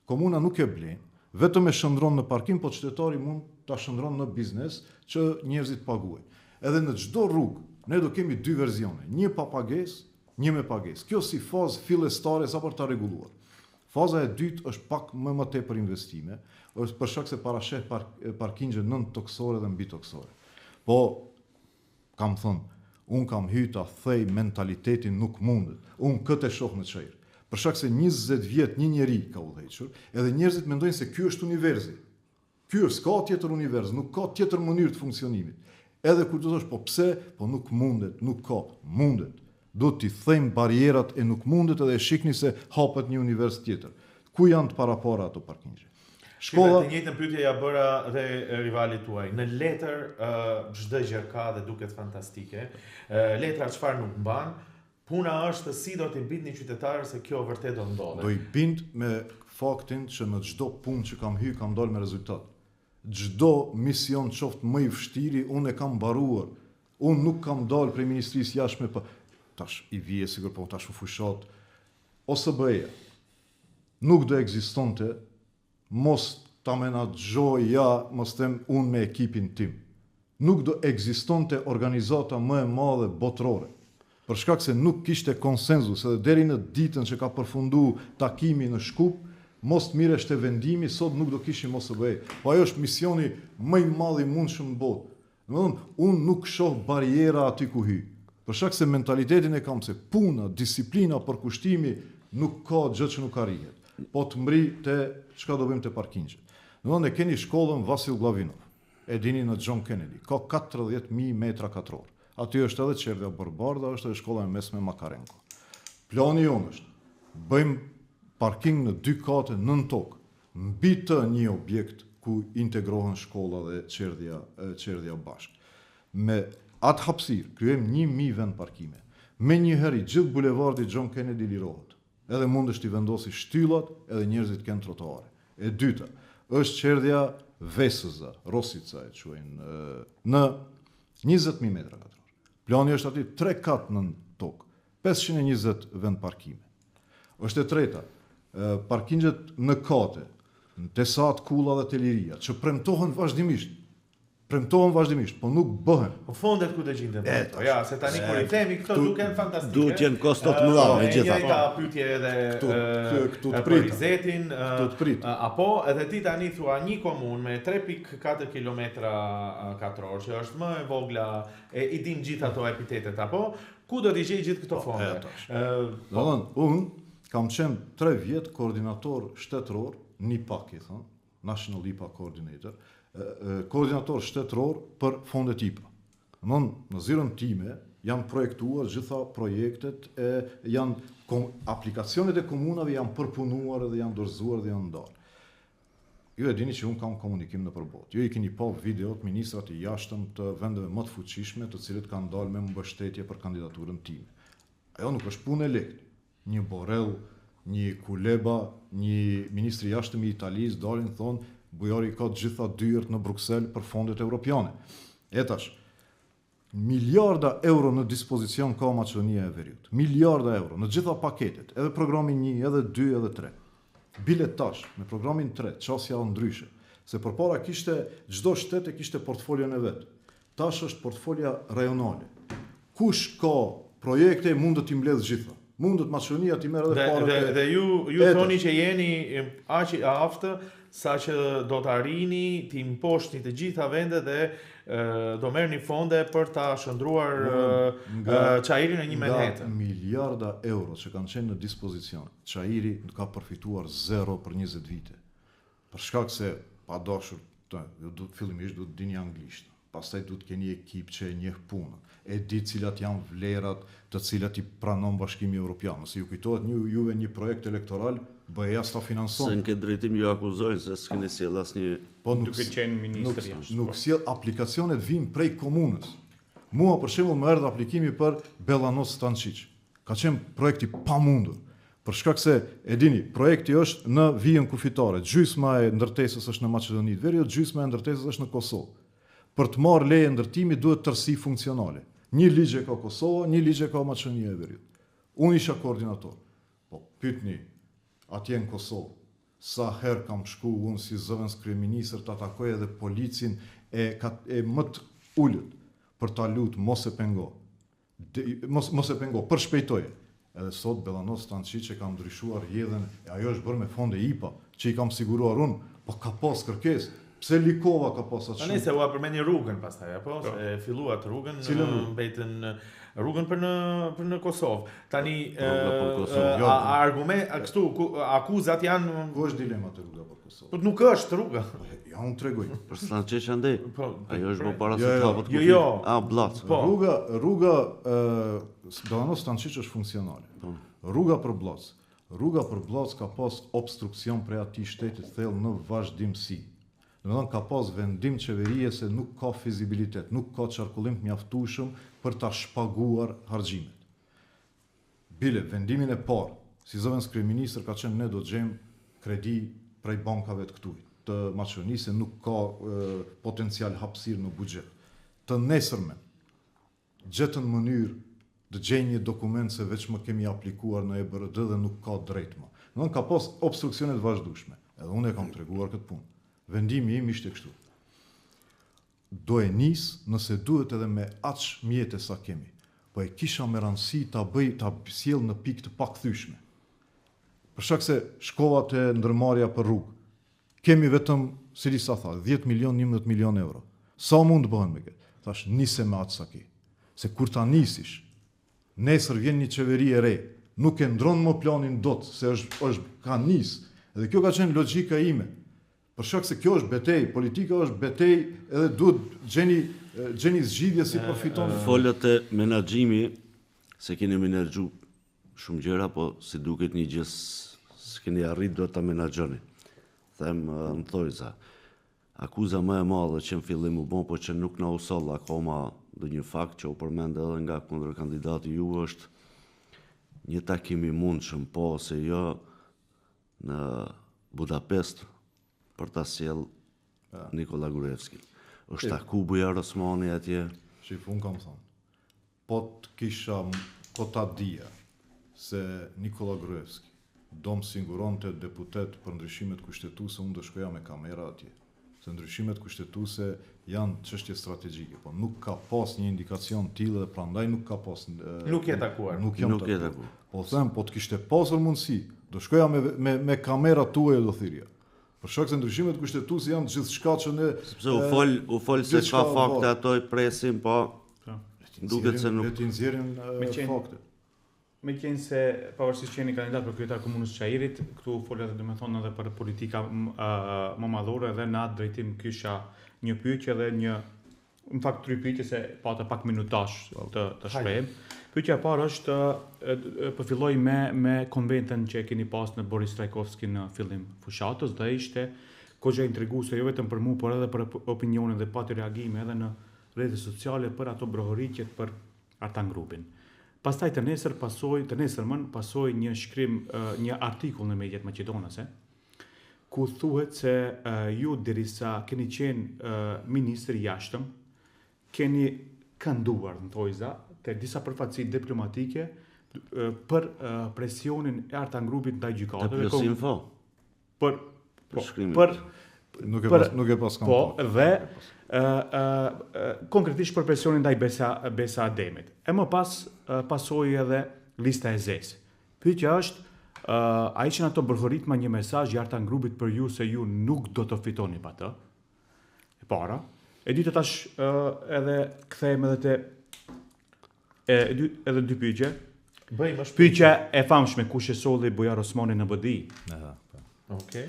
komuna nuk e blen, vetëm e shndron në parking, po qytetari mund ta shndron në biznes që njerëzit paguajnë. Edhe në çdo rrugë ne do kemi dy versione, një pa pagesë, një me pagesë. Kjo si fazë fillestare sa për ta rregulluar. Faza e dytë është pak më tepër investime, është për shkak se parasheh parkingje nën toksore dhe mbi toksore. Po kam thënë, un kam hyrë ta thej mentalitetin nuk mundet. Un këtë e shoh në çajër. Për shkak se 20 vjet një njeri ka udhëhequr, edhe njerëzit mendojnë se ky është universi. Ky është ka tjetër univers, nuk ka tjetër mënyrë të funksionimit. Edhe kur të thosh po pse, po nuk mundet, nuk ka, mundet. Do t'i thejmë barierat e nuk mundet edhe shikni se hapet një univers tjetër. Ku janë të parapara ato parkingje? Shkolla të njëjtën pyetje ja bëra dhe rivalit tuaj. Në letër çdo gjë ka dhe duket fantastike. Letra çfarë nuk mban, puna është si do t'i bindni qytetarë se kjo vërtet do ndodhe. Do i bind me faktin që në çdo punë që kam hyrë kam dalë me rezultat. Çdo mision qoftë më i vështiri, unë e kam mbaruar. Unë nuk kam dalë prej ministrisë jashtme për tash i vije sigur po tash u fushat OSBE-ja. Nuk do ekzistonte mos ta menaxhoja, mos them unë me ekipin tim. Nuk do ekzistonte organizata më e madhe botërore. Për shkak se nuk kishte konsenzus edhe deri në ditën që ka përfundu takimi në Shkup, mos të mireshte vendimi, sot nuk do kishim OSBE. Po ajo është misioni më i madh i mundshëm në botë. Domethënë, unë nuk shoh bariera aty ku hy. Për shkak se mentalitetin e kam se puna, disiplina, përkushtimi nuk ka gjë që nuk arrihet. Po të mri te çka do bëjmë te parkingjet. Domethënë e keni shkollën Vasil Glavinov. E dini në John Kennedy, ka 40.000 metra katror. Aty është edhe Qerdhja Bërbarda, është edhe shkolla e mesme Makarenko. Plani jonë është, bëjmë parking në 2 kate nën tokë, mbi të një objekt ku integrohen shkolla dhe Qerdhja bashkë. Me atë hapësirë, kryejmë 1000 vend parkime. Me një herë gjithë bulevardi John Kennedy lirohet. Edhe mund është i vendosi shtyllat, edhe njerëzit kanë trotuare. E dyta, është Qerdhja Vesëza, Rosica e quajnë, në 20.000 metra katror. Plani është aty 3 katë në tokë, 520 vend parkime. Është e treta, parkingjet në kate, në Tesat, Kulla dhe Teliria, që premtohen vazhdimisht, po nuk bëhen. Po fondet ku të gjenden? Ja, se tani kur i themi këto duken fantastike. Duhet qenë kosto të mëdha me gjitha. Njëri ka pyetje edhe për Rizetin, apo edhe ti tani thua një komunë me 3.4 kilometra katror, që është më e vogla, i dim gjithë ato epitetet, apo ku do t'i gjej gjithë këto fonde? Unë kam qenë 3 vjet koordinator shtetëror, NIPAC i thënë, National IPA Coordinator, koordinator shtetëror për fondet IPA. Në zyrën time janë projektuar gjitha projektet, aplikacionet e komunave janë përpunuar dhe janë dorëzuar dhe janë ndarë. Ju e dini që unë kam komunikim në përbot. Ju i keni pa videot ministrat i jashtëm të vendeve më të fuqishme të cilët kanë dalë me mbështetje për kandidaturën time. Ajo nuk është punë e lehtë. Një Borrell, një Kuleba, një ministri i jashtëm i Italis dalin thonë bujari ka gjitha dyert në Bruxelles për fondet europiane. Etash, miliarda euro në dispozicion ka Maqedonia e Veriut. Miliarda euro në gjitha paketet, edhe programin 1, edhe 2, edhe 3. Biletash, me programin 3, qasja ndryshe. Se përpara kishte, çdo shtet e kishte portfolion e vet. Tash është portfolja rajonale. Kush ka projekte mund të t'i mbledh gjitha. Mundet Maqedonia t'i merr edhe parë. Dhe ju thoni që jeni aq i aftë sa që do të arrini, t'i mposhtni të gjitha vendet dhe do merrni fonde për ta shndruar Çairi në një Manhattan. Miliarda euro që kanë qenë në dispozicion, Çairi ka përfituar 0 për 20 vite. Për shkak se pa dashur, fillimisht duhet dini anglisht. Pastaj duhet keni ekip që e njeh punën, e di cilat janë vlerat të cilat i pranon Bashkimi Evropian. Nëse ju kujtohet juve një projekt elektoral, BE-ja s'ta finanson. Se në këtë drejtim ju akuzojnë se s'keni sjell asnjë. Po duke qenë ministër jashtë. Nuk sjell, aplikacionet vijnë prej komunës. Mua për shembull më erdhi aplikimi për Bellanos Stančić. Ka qenë projekti pamundur. Për shkak se, e dini, projekti është në vijën kufitare. Gjysma e ndërtesës është në Maqedoni të Veriut, gjysma e ndërtesës është në Kosovë. Për të marrë leje ndërtimi duhet tërësi funksionale. Një ligj e ka Kosova, një ligj e ka Maqedonia e Veriut. Unë isha koordinator. Po pyetni atje në Kosovë, sa herë kam shku unë si zëvendës kryeministër të atakoj edhe policin e më të ullët për ta lutë mos e pengo. Mos e pengo, për shpejtoje. Edhe sot Bellanos Stančić ka ndryshuar rrjedhën, e ajo është bërë me fonde IPA, që i kam siguruar unë, po ka pas kërkesë. Pse Likova ka pas atë shumë? Tani se u përmeni rrugën pastaj, apo? Se filluat rrugën, mbetën rrugën për në Kosovë. Tani argument, kështu akuzat janë ku është dilema të rruga për Kosovë? Po nuk është rruga. Ja unë tregoj. Për Stančić andej. Ajo është më para se Jo, hapet kufi. jo. Bllac. Rruga Bellanos Stančić është funksionale. Rruga për Bllac. Rruga për Bllac ka pas obstruksion prej atij shtetit thellë në vazhdimsi. Domethënë ka pas vendim qeverie se nuk ka fizibilitet, nuk ka qarkullim të mjaftueshëm për ta shpaguar harxhimet. Bile, vendimin e parë, si zëvendës kryeministër ka qenë ne do të gjejmë kredi prej bankave të këtuj, të Maqedonisë se nuk ka potencial hapësirë në buxhet. Të nesërmen, gjetën mënyrë të gjejnë një dokument se veç më kemi aplikuar në EBRD dhe nuk ka drejtma. Domethënë ka pas obstruksionet vazhdueshme. Edhe unë e kam treguar këtë punë. Vendimi im ishte kështu. Do e nis nëse duhet edhe me aq mjete sa kemi. Po e kisha me rëndësi ta sjell në pikë të pakthyeshme. Për shkak se shkova te ndërmarrja për rrugë. Kemi vetëm, si sa tha, 10 milion, 11 milion euro. Sa mund të bëhen me këtë? Thash, nise me atë sa ke. Se kur ta nisish, nesër vjen një qeveri e re, nuk e ndron më planin dot, se ka nis. Dhe kjo ka qenë logjika ime. Për shkak se kjo është betejë, politika është betejë, edhe duhet gjeni zgjidhje si përfiton. Folët e menaxhimi, se keni menaxhu shumë gjëra, po si duket një gjë s'keni arrit do ta menaxhoni. Them në thojza. Akuza më e madhe që në fillim u bën, po që nuk na u soll akoma ndonjë fakt që u përmend edhe nga kundërkandidati ju është një takim i mundshëm, po ose jo në Budapest për ta sjell Nikola Gruevski. Është taku Bujar Osmani atje. Shif, unë kam thënë. Po ta dija se Nikola Gruevski do më siguronte deputet për ndryshimet kushtetuese, unë do shkoja me kamera atje. Se ndryshimet kushtetuese janë çështje strategjike, po nuk ka pas një indikacion tillë dhe prandaj nuk ka pas nuk je takuar. Nuk je takuar. Po them, po të kishte pasur mundësi, do shkoja me kamera tuaja do thirrja. Për shkak se ndryshimet kushtetuese janë gjithçka që ne sepse u fol se ka fakte ato i presim, po duket se nuk ti nxjerrin fakte. Me qenë se pavarësisht që jeni kandidat për kryetar komunës Çajirit, këtu folet edhe për politika më madhore dhe në atë drejtim kisha një pyetje dhe në fakt 3 pyetje se pata pak minutash të shprehem. Pyetja e parë është po filloj me konventën që e keni pas në Boris Trajkovski në fillim fushatës dhe ishte goxha intriguese jo vetëm për mua por edhe për opinionin dhe pati reagime edhe në rrjetet sociale për ato brohoritjet për Artan Grupin. Pastaj të nesërmën pasoi një shkrim, një artikull në mediat maqedonase, ku thuhet se ju derisa keni qenë ministri i jashtëm, keni kënduar në thojza te disa përfaqësi diplomatike për presionin e Artan Grupit ndaj gjykatave. Plus info. Nuk e pas kam. Po, dhe konkretisht për presionin ndaj Besa Ademit. E më pas pasoi edhe lista e zezë. Pyetja është, a ishin ato bërhoritma një mesazh i Artan Grupit për ju se ju nuk do të fitoni pa të? E para. E dyta tash edhe kthehemi edhe dy pyetje. Pyetja e famshme, kush e solli Bujar Osmani në BDI? Okej.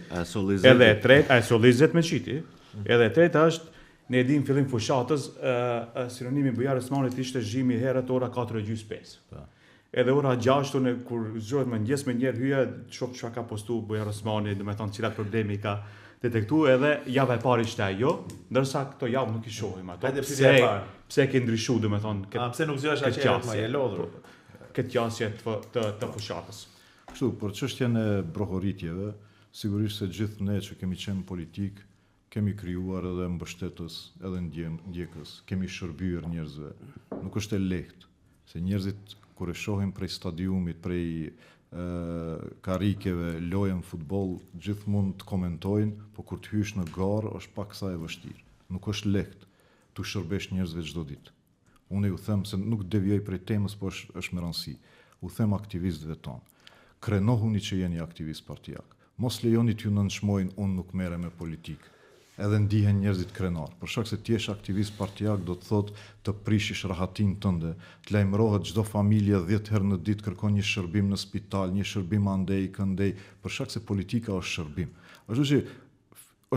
Edhe e tretë, a solli Zet me qiti? Edhe e treta është, ne e dim fillim fushatës, sinonimi Bujar Osmanit ishte zhimi herët ora 4:45. Edhe ora 6 kur zgjohet mëngjes me njerë hyja, shoh çfarë ka postu Bujar Osmani, do të thonë cilat problemi ka detektu, edhe java e parë ishte ajo, ndërsa këto javë nuk i shohim ato. Pse ke ndryshuar, do të thonë, pse nuk zgjohesh atje më e lodhur. Këtë qasje të fushatës. Kështu, për çështjen e brohoritjeve, sigurisht se gjithë ne që kemi qenë politik, kemi krijuar edhe mbështetës, edhe ndjekës, kemi shërbyer njerëzve. Nuk është e lehtë, se njerëzit kur e shohin prej stadiumit, prej karikeve, lojën futboll, gjithmonë të komentojnë, po kur të hysh në garë është pak sa e vështirë. Nuk është lehtë tu shërbesh njerëzve çdo ditë. Unë ju them se nuk devijoj prej temës, po është me rëndësi. U them aktivistëve tonë. Krenohuni që jeni aktivist partijak. Mos lejoni t'ju nënçmojnë unë nuk merrem me politikë. Edhe ndihen njerëzit krenar. Për shkak se ti je aktivist partijak do të thotë të prishish rahatin tënde, të lajmërohet çdo familje 10 herë në ditë kërkon një shërbim në spital, një shërbim andej këndej, për shkak se politika është shërbim. Ashtu që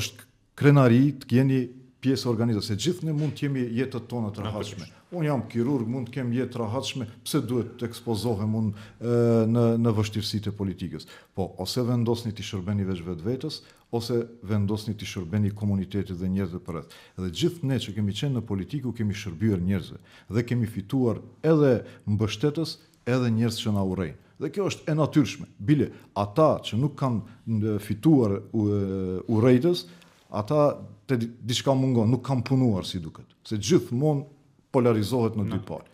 është krenari të jeni pjesë organizatore, se gjithë ne mund të jemi jetët tona të rahatshme. Unë jam kirurg, mund të kem jetë të rahatshme, pse duhet të ekspozohem unë në vështirësitë e politikës? Po, ose vendosni të shërbeni veç vetvetes, ose vendosni të shërbeni komunitetit dhe njerëzve përreth. Dhe gjithë ne që kemi qenë në politikë, kemi shërbyer njerëzve dhe kemi fituar edhe mbështetës, edhe njerëz që na urrejnë. Dhe kjo është e natyrshme. Bile, ata që nuk kanë fituar urrejtës, ata të diçka mungon, nuk kanë punuar si duket. Se gjithmonë polarizohet në dy palë.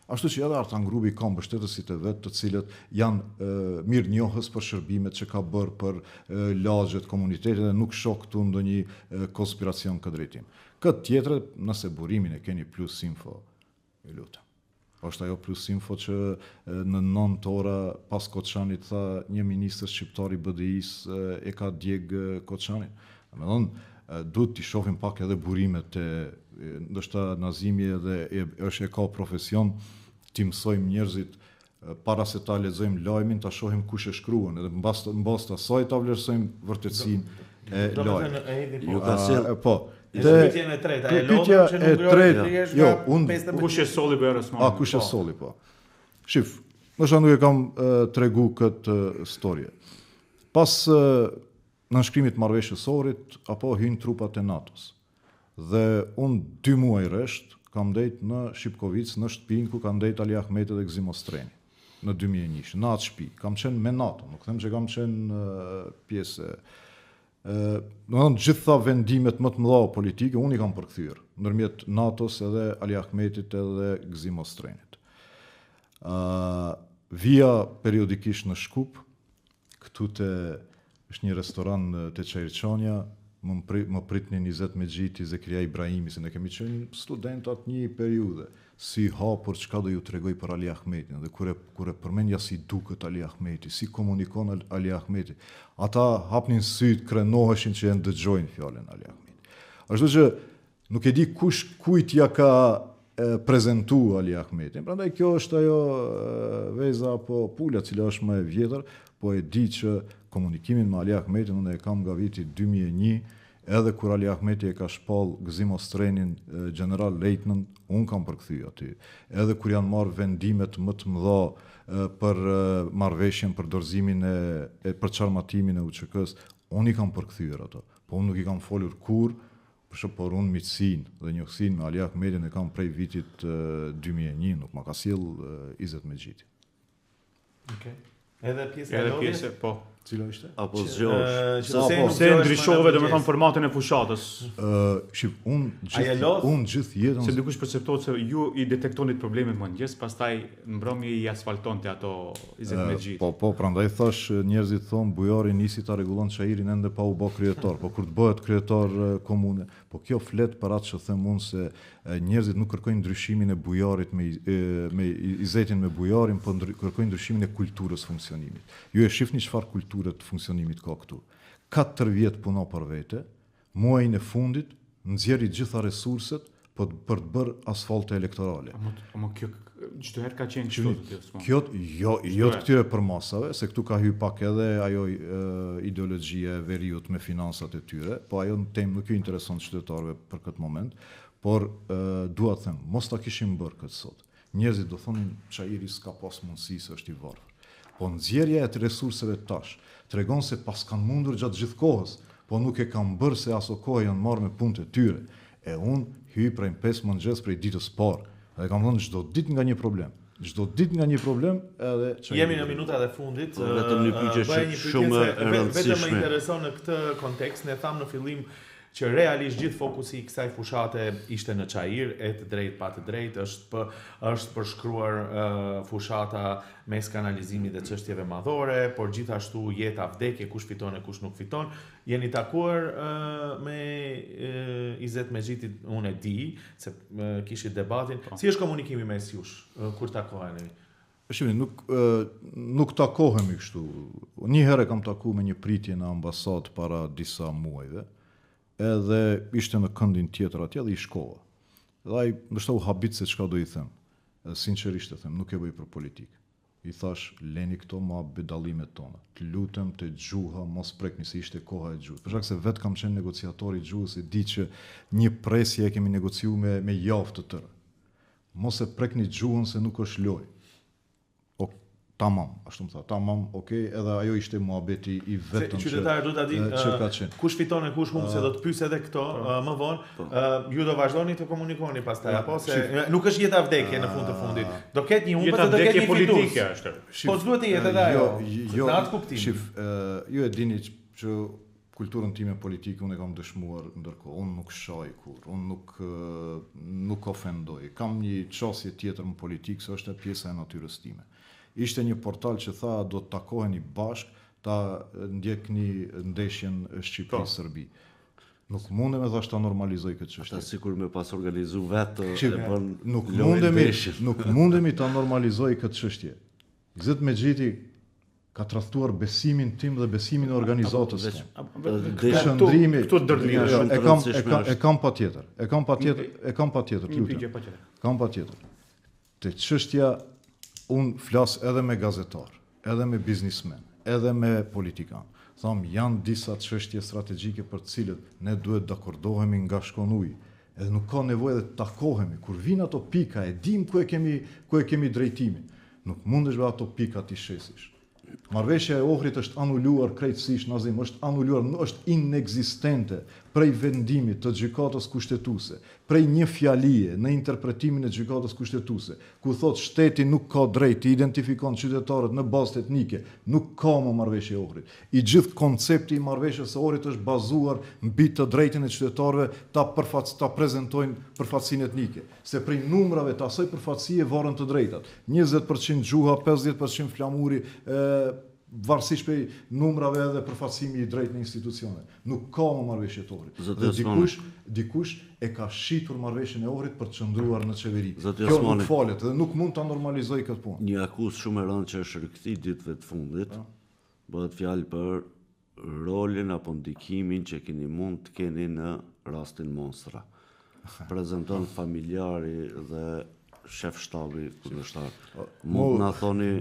Ashtu që edhe Artan Grubi ka mbështetësit e vetë të cilët janë mirë njohës për shërbimet që ka bërë për lagjet, komunitetet dhe nuk shoh këtu ndonjë konspiracion këtë drejtim. Këtë tjetër, nëse burimin e keni Plus Info, ju lutem. Është ajo Plus Info që në 9 ora pas Koçanit tha një ministër shqiptar i BDI-s e ka djeg Koçanin. Domethënë duhet t'i shohim pak edhe burimet e ndoshta Nazimi edhe është e ka profesion t'i mësojmë njerëzit para se ta lexojmë lajmin, ta shohim kush e shkruan edhe mbas të asaj ta vlerësojmë vërtetësinë e lajmit. Ju ka sjell Po. Pyetjen e tretë, e lodhëm që nuk tretë, jo, kush e solli për Osman? Kush e solli po. Shif, ndoshta nuk e kam tregu këtë historie. Pas nënshkrimit marrëveshjes sorit, apo hyn trupat e NATO-s. Dhe unë 2 muaj rresht kam ndejt në Shipkovic, në shtëpinë ku kam ndejt Ali Ahmeti dhe Gzim Ostreni, në 2001, në atë shtëpi. Kam qenë me NATO, nuk them që kam qenë pjesë. Në gjitha vendimet më të mëdha politike, unë i kam përkthyer, ndërmjet NATO-s edhe Ali Ahmetit edhe Gzim Ostrenit. Vija periodikisht në Shkup, këtu është një restoran të Çajrçonja, më pritnin 20 me gjiti Zekria Ibrahimi, se ne kemi qenë studentat një periudhe. Si hapur çka do ju tregoj për Ali Ahmetin, dhe kur e përmendja si duket Ali Ahmeti, si komunikon Ali Ahmeti, ata hapnin syt, krenoheshin që e dëgjojnë fjalën Ali Ahmeti. Ashtu që nuk e di kujt ja ka prezantu Ali Ahmetin. Prandaj kjo është ajo veza apo pula cila është më e vjetër, po e di që komunikimin me Ali Ahmetin unë e kam nga viti 2001, edhe kur Ali Ahmeti e ka shpall Gzim Ostrenin general lejtnant, unë kam përkthy aty. Edhe kur janë marrë vendimet më të mëdha për marrëveshjen, për dorëzimin për çarmatimin e UÇK-s, unë i kam përkthyer ato. Po unë nuk i kam folur kur, por unë miqësinë dhe njohësinë me Ali Ahmetin e kam prej vitit 2001, nuk ma ka sjell 20 me gjiti. Okej. Edhe pjesë po. Cila ishte? Apo zgjosh. Se ndryshove domethënë formatin e fushatës. Shif, unë gjithë jetën se dikush perceptohet se ju i detektonit problemet më mëngjes, pastaj mbrëmje i asfaltonte ato 20 me gjit. Po, prandaj thash njerëzit thonë bujari nisi ta rregullon çajirin ende pa u bë kryetar, po kur të bëhet kryetar komune, po kjo flet për atë që them unë se njerëzit nuk kërkojnë ndryshimin e bujarit me izetin me bujarin, po kërkojnë ndryshimin e kulturës funksionimit. Ju e shihni çfarë kulture të funksionimit ka këtu. 4 vjet puno për vete, muajin e fundit nxjerri gjitha resurset për të bërë asfalte elektorale. Ama kjo çdo herë ka qenë kështu ti. Kjo jo të këtyre përmasave, se këtu ka hyrë pak edhe ajo ideologjia e veriut me finansat e tyre, po ajo në temë nuk i intereson qytetarëve për këtë moment, por dua të them, mos ta kishim bërë këtë sot. Njerëzit do thonin çajiri s'ka pas mundësi se është i varfër. Po nxjerrja e të resurseve tash tregon se pas kanë mundur gjatë gjithë kohës, po nuk e kanë bërë se aso kohë janë marrë me punët e tyre. E unë hyj prej 5 mëngjes prej ditës parë, dhe kam thënë çdo ditë nga një problem. Çdo ditë nga një problem edhe Jemi në minutat e fundit. Vetëm një pyetje shumë e rëndësishme. Vetëm më intereson në këtë kontekst, ne thamë në fillim që realisht gjithë fokusi i kësaj fushate ishte në Çajir, e të drejtë pa të drejtë, është përshkruar fushata mes kanalizimit dhe çështjeve madhore, por gjithashtu jeta, vdekje, kush fiton e kush nuk fiton. Jeni takuar me Izet Mexhitit, unë e di, se kishit debatin. Si është komunikimi mes jush kur takoheni? Shihni, nuk takohemi kështu. Një herë kam takuar me një pritje në ambasadë para disa muajve. Edhe ishte në këndin tjetër atje dhe I shkova. Dhe ai ndoshta u habit se çka do I them. Sinqerisht e them, nuk e bëj për politikë. I thash, leni këto ma bedallimet tona. Të lutem të gjuha, mos prekni se ishte koha e gjuhës. Për shkak se vetë kam qenë negociator I gjuhës e di që një presje e kemi negociu me javë të tëra. Mos e prekni gjuhën se nuk është lojë. Tamam, ashtu më tha, tamam, okay, edhe ajo ishte muhabeti I vetëm qytetarët do ta dinë kush fiton e kush humb, se do të pyes edhe këto më vonë. Ju do vazhdoni të komunikoni pastaj apo se nuk është jeta vdekje në fund të fundit. Do ketë një humbje, do ketë një politike është. Po duhet të jetë edhe ajo. Në atë kuptim. Shif, ju e dini që kulturën time politike unë e kam dëshmuar ndërkohë. Unë nuk shaj kur, unë nuk ofendoj. Kam një çështje tjetër në politikë, se është pjesa e natyrës time. Ishte një portal që tha do të takoheni bashk, ta ndjekni ndeshjen Shqipëri-Serbi. Nuk mundem e thash ta normalizoj këtë çështje. Ata sikur me pas organizu vetë e bën nuk mundemi ta normalizoj këtë çështje. Izet Mexhiti ka tradhtuar besimin tim dhe besimin e organizatës tonë. Këtu dërdhimi e kam patjetër. E kam patjetër. Te çështja unë flas edhe me gazetar, edhe me biznismen, edhe me politikan. Tham, janë disa çështje strategjike për të cilët ne duhet të akordohemi nga shkon ujë. Edhe nuk ka nevojë të takohemi. Kur vin ato pika, e dim ku e kemi drejtimin. Nuk mundesh me ato pika ti shesish. Marrëveshja e Ohrit është anuluar krejtësisht, Nazim, është anuluar, është inekzistente prej vendimit të gjykatës kushtetuese, prej një fjalie në interpretimin e gjykatës kushtetuese, ku thot shteti nuk ka drejt të identifikon qytetarët në bazë etnike, nuk ka më marrëveshje e Ohrit. I gjithë koncepti I marrëveshjes së Ohrit është bazuar mbi të drejtën e qytetarëve ta prezantojnë përfaqësinë etnike, se prej numrave të asaj përfaqësie varen të drejtat. 20% gjuha, 50% flamuri, varësisht prej numrave dhe përfaqësimi I drejtë në institucione. Nuk ka më marrëveshje të Ohrit. Dhe dikush e ka shitur marrëveshjen e Ohrit për të qëndruar në qeveri. Kjo nuk falet dhe nuk mund ta normalizoj këtë punë. Një akuzë shumë e rëndë që është rikthyer ditëve të fundit, bëhet fjalë për rolin apo ndikimin që keni mund të keni në rastin Monstra. Prezanton familjari dhe shef shtabi kundërshtar. Mund na thoni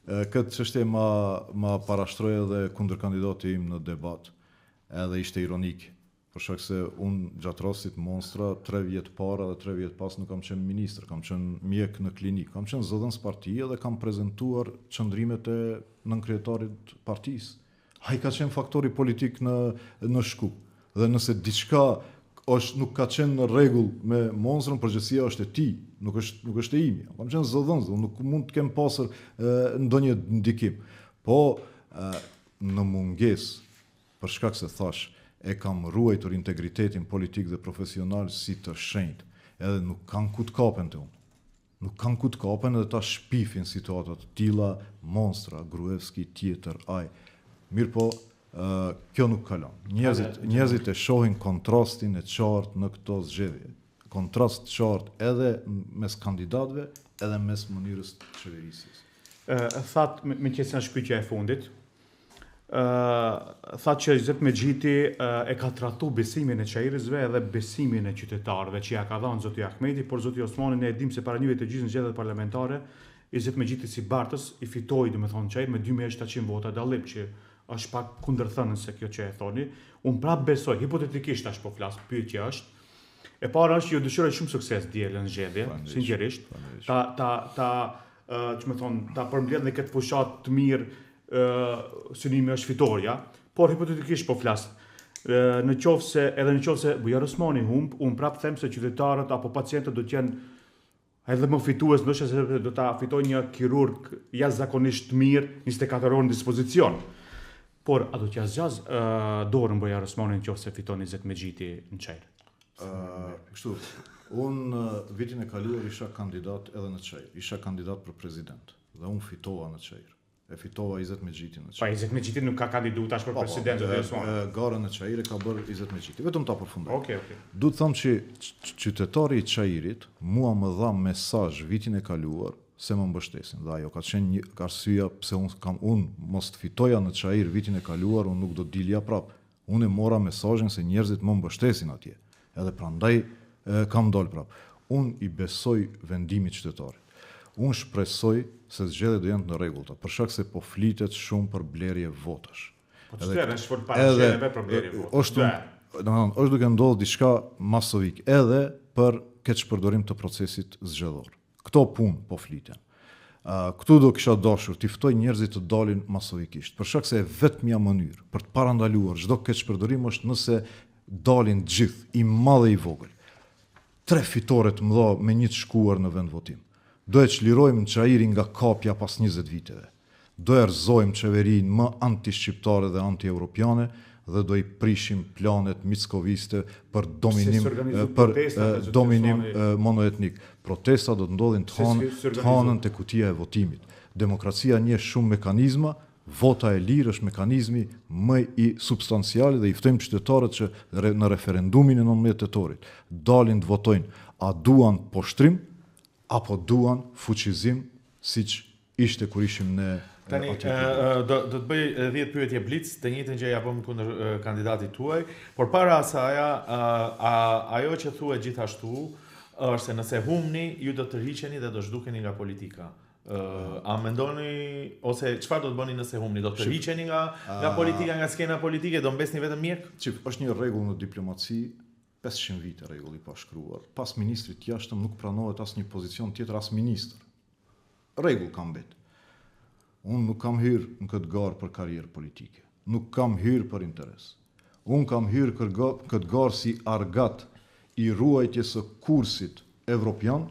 këtë çështje ma parashtroi edhe kundërkandidati im në debat, edhe ishte ironik, për shkak se unë gjatë rastit Monstra 3 vjet para dhe 3 vjet pas nuk kam qenë ministër, kam qenë mjek në klinik, kam qenë zëdhënës partie dhe kam prezantuar qëndrimet e nënkryetarit partisë. Ai ka qenë faktori politik në Shkup. Dhe nëse diçka nuk ka qenë në rregull me Monstrën, përgjegjësia është e tij, nuk është e imi. Kam qenë zëdhënës, nuk mund të kem pasur ndonjë ndikim. Po në mungesë, për shkak se thash, e kam ruajtur integritetin politik dhe profesional si të shenjtë, edhe nuk kanë ku të kapen te unë. Nuk kanë ku të kapen edhe ta shpifin situatat të tilla, Monstra, Gruevski, tjetër, ai. Mirë po, kjo nuk kalon. Njerëzit e shohin kontrastin e qartë në këto zgjedhje. Kontrast qartë edhe mes kandidatëve, edhe mes mënyrës të qeverisjes. Thatë me qenë shpytja e fundit, thatë që Izet Mexhiti e ka tratu besimin e çajirësve edhe besimin e qytetarëve që ja ka dhënë zoti Ahmeti, por zoti Osmani ne e dim se para një viti të gjithë në zgjedhjet parlamentare, Izet Mexhiti si Bartës I fitoi, domethënë Çajir me 2700 vota dallim, që është pak kundërthënës se kjo që e thoni. Unë prap besoj, hipotetikisht tash po flas, pyetja është. E para është që ju dëshiroj shumë sukses dielën në zgjedhje, sinqerisht. Ta përmbledhni këtë fushat të mirë, synimi është fitoria, por hipotetikisht po flas. Në qoftë se Bujar Osmani humb, unë prap them se qytetarët apo pacientët do të jenë Edhe më fitues, ndoshta se do ta fitoj një kirurg jashtëzakonisht mirë, 24 orë në dispozicion. Por a do t'ja zgjaz dorën Bujar Osmani nëse fiton 20 me gjiti në Çajër? Kështu, unë vitin e kaluar isha kandidat edhe në Çajër. Isha kandidat për president dhe unë fitova në Çajër. E fitova 20 me gjiti në Çajër. Pa 20 me gjiti nuk ka kandidu tash për president dhe Osmani. Gara në Çajër e ka bërë 20 me gjiti. Vetëm ta përfundoj. Okej. Du të them që qytetari i Çajirit mua më dha mesazh vitin e kaluar se më mbështesin. Dhe ajo ka qenë një arsyeja pse unë mos të fitoja në Çajir vitin e kaluar, unë nuk do të dilja prap. Unë e mora mesazhin se njerëzit më mbështesin atje. Edhe prandaj kam dal prap. Unë i besoj vendimit qytetarit. Unë shpresoj se zgjedhjet do jenë të rregullta, për shkak se po flitet shumë për blerje votash. Po çfarë është për paraqitje për blerje votash? Është duke ndodhur diçka masovik edhe për keqpërdorim të procesit zgjedhor. Këto punë po fliten. Këtu do kisha dashur t'i ftoj njerëzit të dalin masovikisht, për shkak se e vetmja mënyrë për të parandaluar çdo keqpërdorim është nëse dalin gjithë, i madh dhe i vogël. 3 fitore të mëdha me një të shkuar në vend votim. Do e çlirojmë Çajirin nga kapja pas 20 viteve. Do e rrëzojmë qeverinë më anti-shqiptare dhe anti-europiane dhe do i prishim planet mickoviste për dominim monoetnik. Protesta do të ndodhin të hanën te kutia e votimit. Demokracia njeh shumë mekanizma, vota e lirë është mekanizmi më i substancial dhe i ftojmë qytetarët që në referendumin e 19 tetorit dalin të votojnë a duan poshtrim apo duan fuqizim siç ishte kur ishim ne. Tani, do të bëj 10 pyetje blic, të njëjtën gjë ja bëm kundër kandidatit tuaj, por para asaj, ajo që thuhet gjithashtu është se nëse humni, ju do të tërhiqeni dhe do zhdukeni nga politika. A mendoni ose çfarë do të bëni nëse humni? Do të tërhiqeni nga politika, nga skena politike, do mbesni vetëm mjek? Është një rregull në diplomaci, 500 vite rregull i pashkruar. Pas ministrit jashtëm nuk pranohet asnjë pozicion tjetër as ministër. Rregull ka mbet. Unë nuk kam hyrë në këtë garë për karrierë politike. Nuk kam hyrë për interes. Unë kam hyrë këtë garë si argat i ruajtjes së kursit evropian,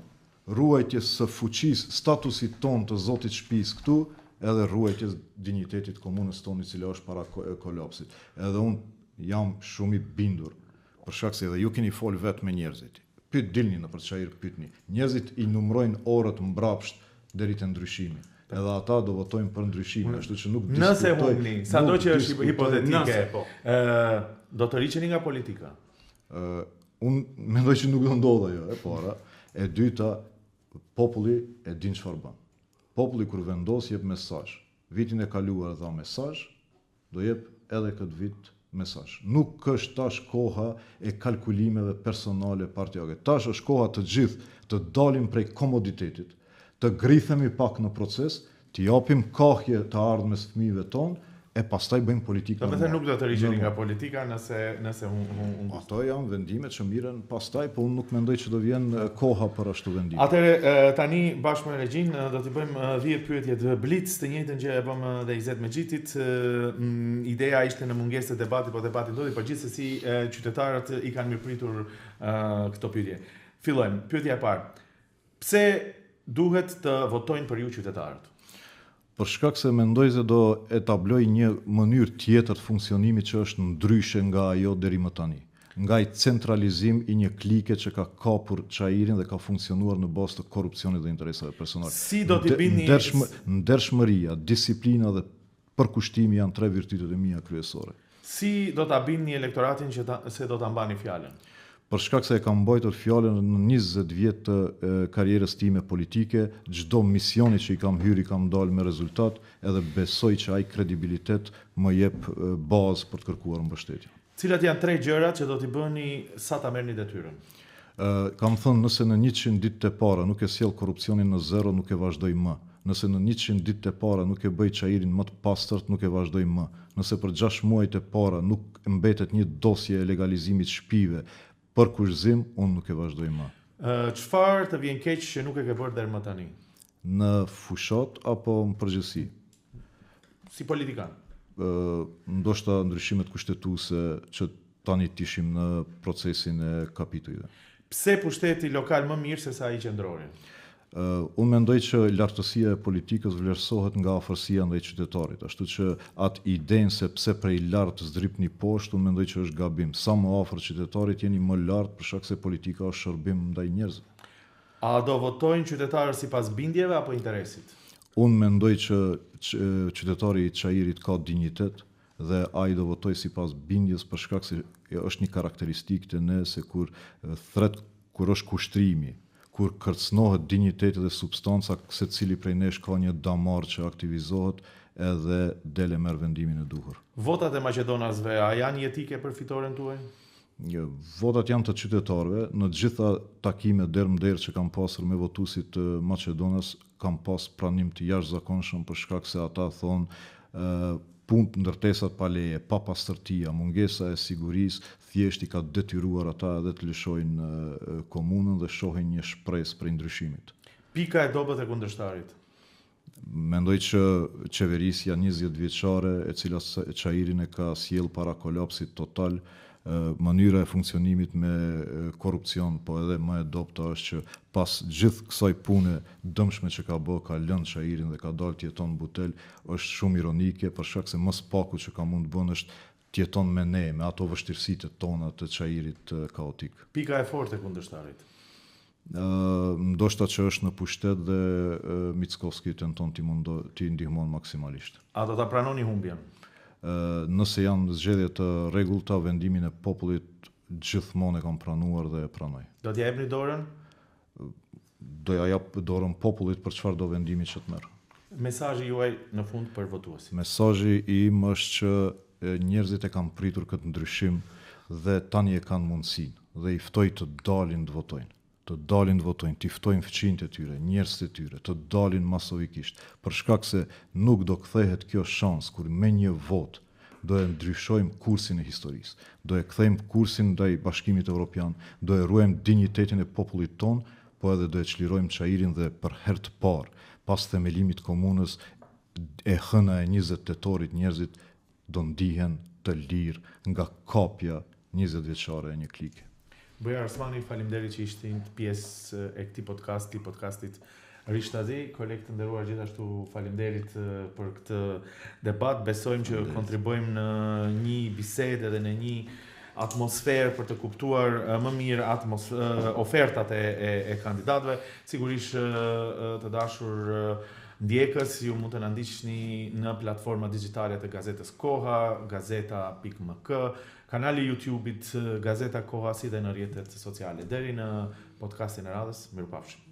ruajtjes së fuqisë, statusit ton të zotit shtëpisë këtu, edhe ruajtjes dinjitetit komunës tonë i cila është para kolapsit. Edhe unë jam shumë i bindur, për shkak se edhe ju keni fol vetë me njerëzit. Pyet dilni në për Çajir pyetni. Njerëzit i numrojnë orët mbrapsht deri te ndryshimi. Edhe ata do votojnë për ndryshime, ashtu që nuk diskutoj. Nëse humni, sado që është hipotetike, do të riqeni nga politika? Unë mendoj që nuk do ndodhë ajo, e para. E dyta, populli e din çfarë bën. Populli kur vendos jep mesazh. Vitin e kaluar dha mesazh, do jep edhe këtë vit mesazh. Nuk është tash koha e kalkulimeve personale partijake. Tash është koha të gjithë të dalim prej komoditetit, të grithemi pak në proces, të japim kohje të ardhmes fëmijëve tonë, e pastaj bëjmë politika. Do të thënë nuk do të riqeni nga politika nëse unë... Ato janë vendimet që miren pastaj, po unë nuk mendoj që do vjen koha për ashtu vendime. Atëre, tani bashkë me Regjin, do t'i bëjmë 10 pyetje të blitz, të njëjtën gjë e bëm dhe Izet me Gjitit. Ideja ishte në mungesë të debati, po debati ndodhi, por gjithsesi qytetarët i kanë mirëpritur këto pyetje. Fillojmë, pyetja e parë. Pse duhet të votojnë për ju qytetarët? Për shkak se mendoj se do etabloj një mënyrë tjetër të funksionimit që është ndryshe nga ajo deri më tani. Nga i centralizim i një klike që ka kapur Çajirin dhe ka funksionuar në bazë të korrupsionit dhe interesave personale. Si do t'i bini... Ndershmëria, disiplina dhe përkushtimi janë 3 virtytet e mia kryesore. Si do ta bini elektoratin se do ta mbani fjalën? Për shkak se e kam mbajtur fjalën në 20 vjet të karrierës time politike, çdo misioni që i kam hyrë i kam dalë me rezultat, edhe besoj që ai kredibilitet më jep bazë për të kërkuar mbështetje. Cilat janë 3 gjërat që do t'i bëni sa ta merrni detyrën? Kam thënë nëse në 100 ditë të para nuk e sjell korrupsionin në zero, nuk e vazhdoj më. Nëse në 100 ditë të para nuk e bëj Çajirin më të pastërt, nuk e vazhdoj më. Nëse për 6 muajt e para nuk mbetet një dosje e legalizimit shtëpive për kushzim, unë nuk e vazhdoj më. Çfarë të vjen keq që nuk e ke bërë deri më tani? Në fushat apo në përgjithësi? Si politikan? Ndoshta ndryshimet kushtetuese që tani tishim në procesin e kapitujve. Pse pushteti lokal më mirë se sa ai qendrori? Unë mendoj që lartësia e politikës vlerësohet nga afërsia ndaj qytetarit, ashtu që atë idenë se pse prej lart zdripni poshtë, unë mendoj që është gabim. Sa më afër qytetarit jeni më lart për shkak se politika është shërbim ndaj njerëzve. A do votojnë qytetarët sipas bindjeve apo interesit? Unë mendoj që qytetari i Çajirit ka dinjitet dhe ai do votoj sipas bindjes për shkak se është një karakteristikë të ne se kur është kushtrimi, kur kërcënohet dinjiteti dhe substanca, secili prej nesh ka një damar që aktivizohet edhe dele merr vendimin e duhur. Votat e maqedonasve, a janë jetike për fitoren tuaj? Votat janë të qytetarëve, në të gjitha takime derë që kam pasur me votuesit të Maqedonas, kam pas pranim të jashtëzakonshëm për shkak se ata thonë punë ndërtesat pa leje, pa pastërtia, mungesa e sigurisë, thjesht I ka detyruar ata edhe të lëshojnë komunën dhe shohin një shpresë për ndryshimit. Pika e dobët e kundërshtarit. Mendoj që qeverisja 20 vjeçare e cila Çajirin e ka sjell para kolapsit total, mënyra e funksionimit me korrupsion, po edhe më e dobta është që pas gjithë kësaj pune dëmshme që ka bë, ka lënë Çajirin dhe ka dalë të jeton butel, është shumë ironike për shkak se më spaku që ka mund të bënë është të jeton me ne, me ato vështirësitë tona të Çajirit kaotik. Pika e fortë e kundërshtarit. Ndoshta që është në pushtet dhe Mickovski tenton t'i ndihmon maksimalisht. A do ta pranoni humbjen? Nëse janë zgjedhje të rregullta, vendimin e popullit gjithmonë e kam pranuar dhe e pranoj. Do t'ja jepni dorën? Do ja jap dorën popullit për çfarë do vendimi që të merr. Mesazhi juaj në fund për votuesit. Mesazhi im është që njerëzit e kanë pritur këtë ndryshim dhe tani e kanë mundësinë dhe I ftoj të dalin të votojnë. Të dalin të votojnë, t'i ftojnë fëmijët e tyre, njerëzit e tyre, të dalin masovikisht, për shkak se nuk do kthehet kjo shans kur me një vot do e ndryshojmë kursin e historisë, do e kthejmë kursin ndaj Bashkimit Evropian, do e ruajmë dinjitetin e popullit ton, po edhe do e çlirojmë Çajirin dhe për herë të parë, pas themelimit të komunës e hëna e 20 tetorit, njerëzit do ndihen të lirë nga kapja 20 vjeçare e një klike. Bujar Osmani, faleminderit që ishte pjesë e këtij podcastit Rishtazi. Kolegë të nderuar, gjithashtu faleminderit për këtë debat. Besojmë që kontribuojmë në një bisedë dhe në një atmosferë për të kuptuar më mirë ofertat e kandidatëve. Sigurisht të dashur ndjekës, ju mund të na ndiqni në platforma digjitale të gazetës Koha, gazeta.mk, kanali YouTube-it Gazeta Koha, si dhe në rrjetet sociale. Deri në podcastin e radhës, mirupafshim.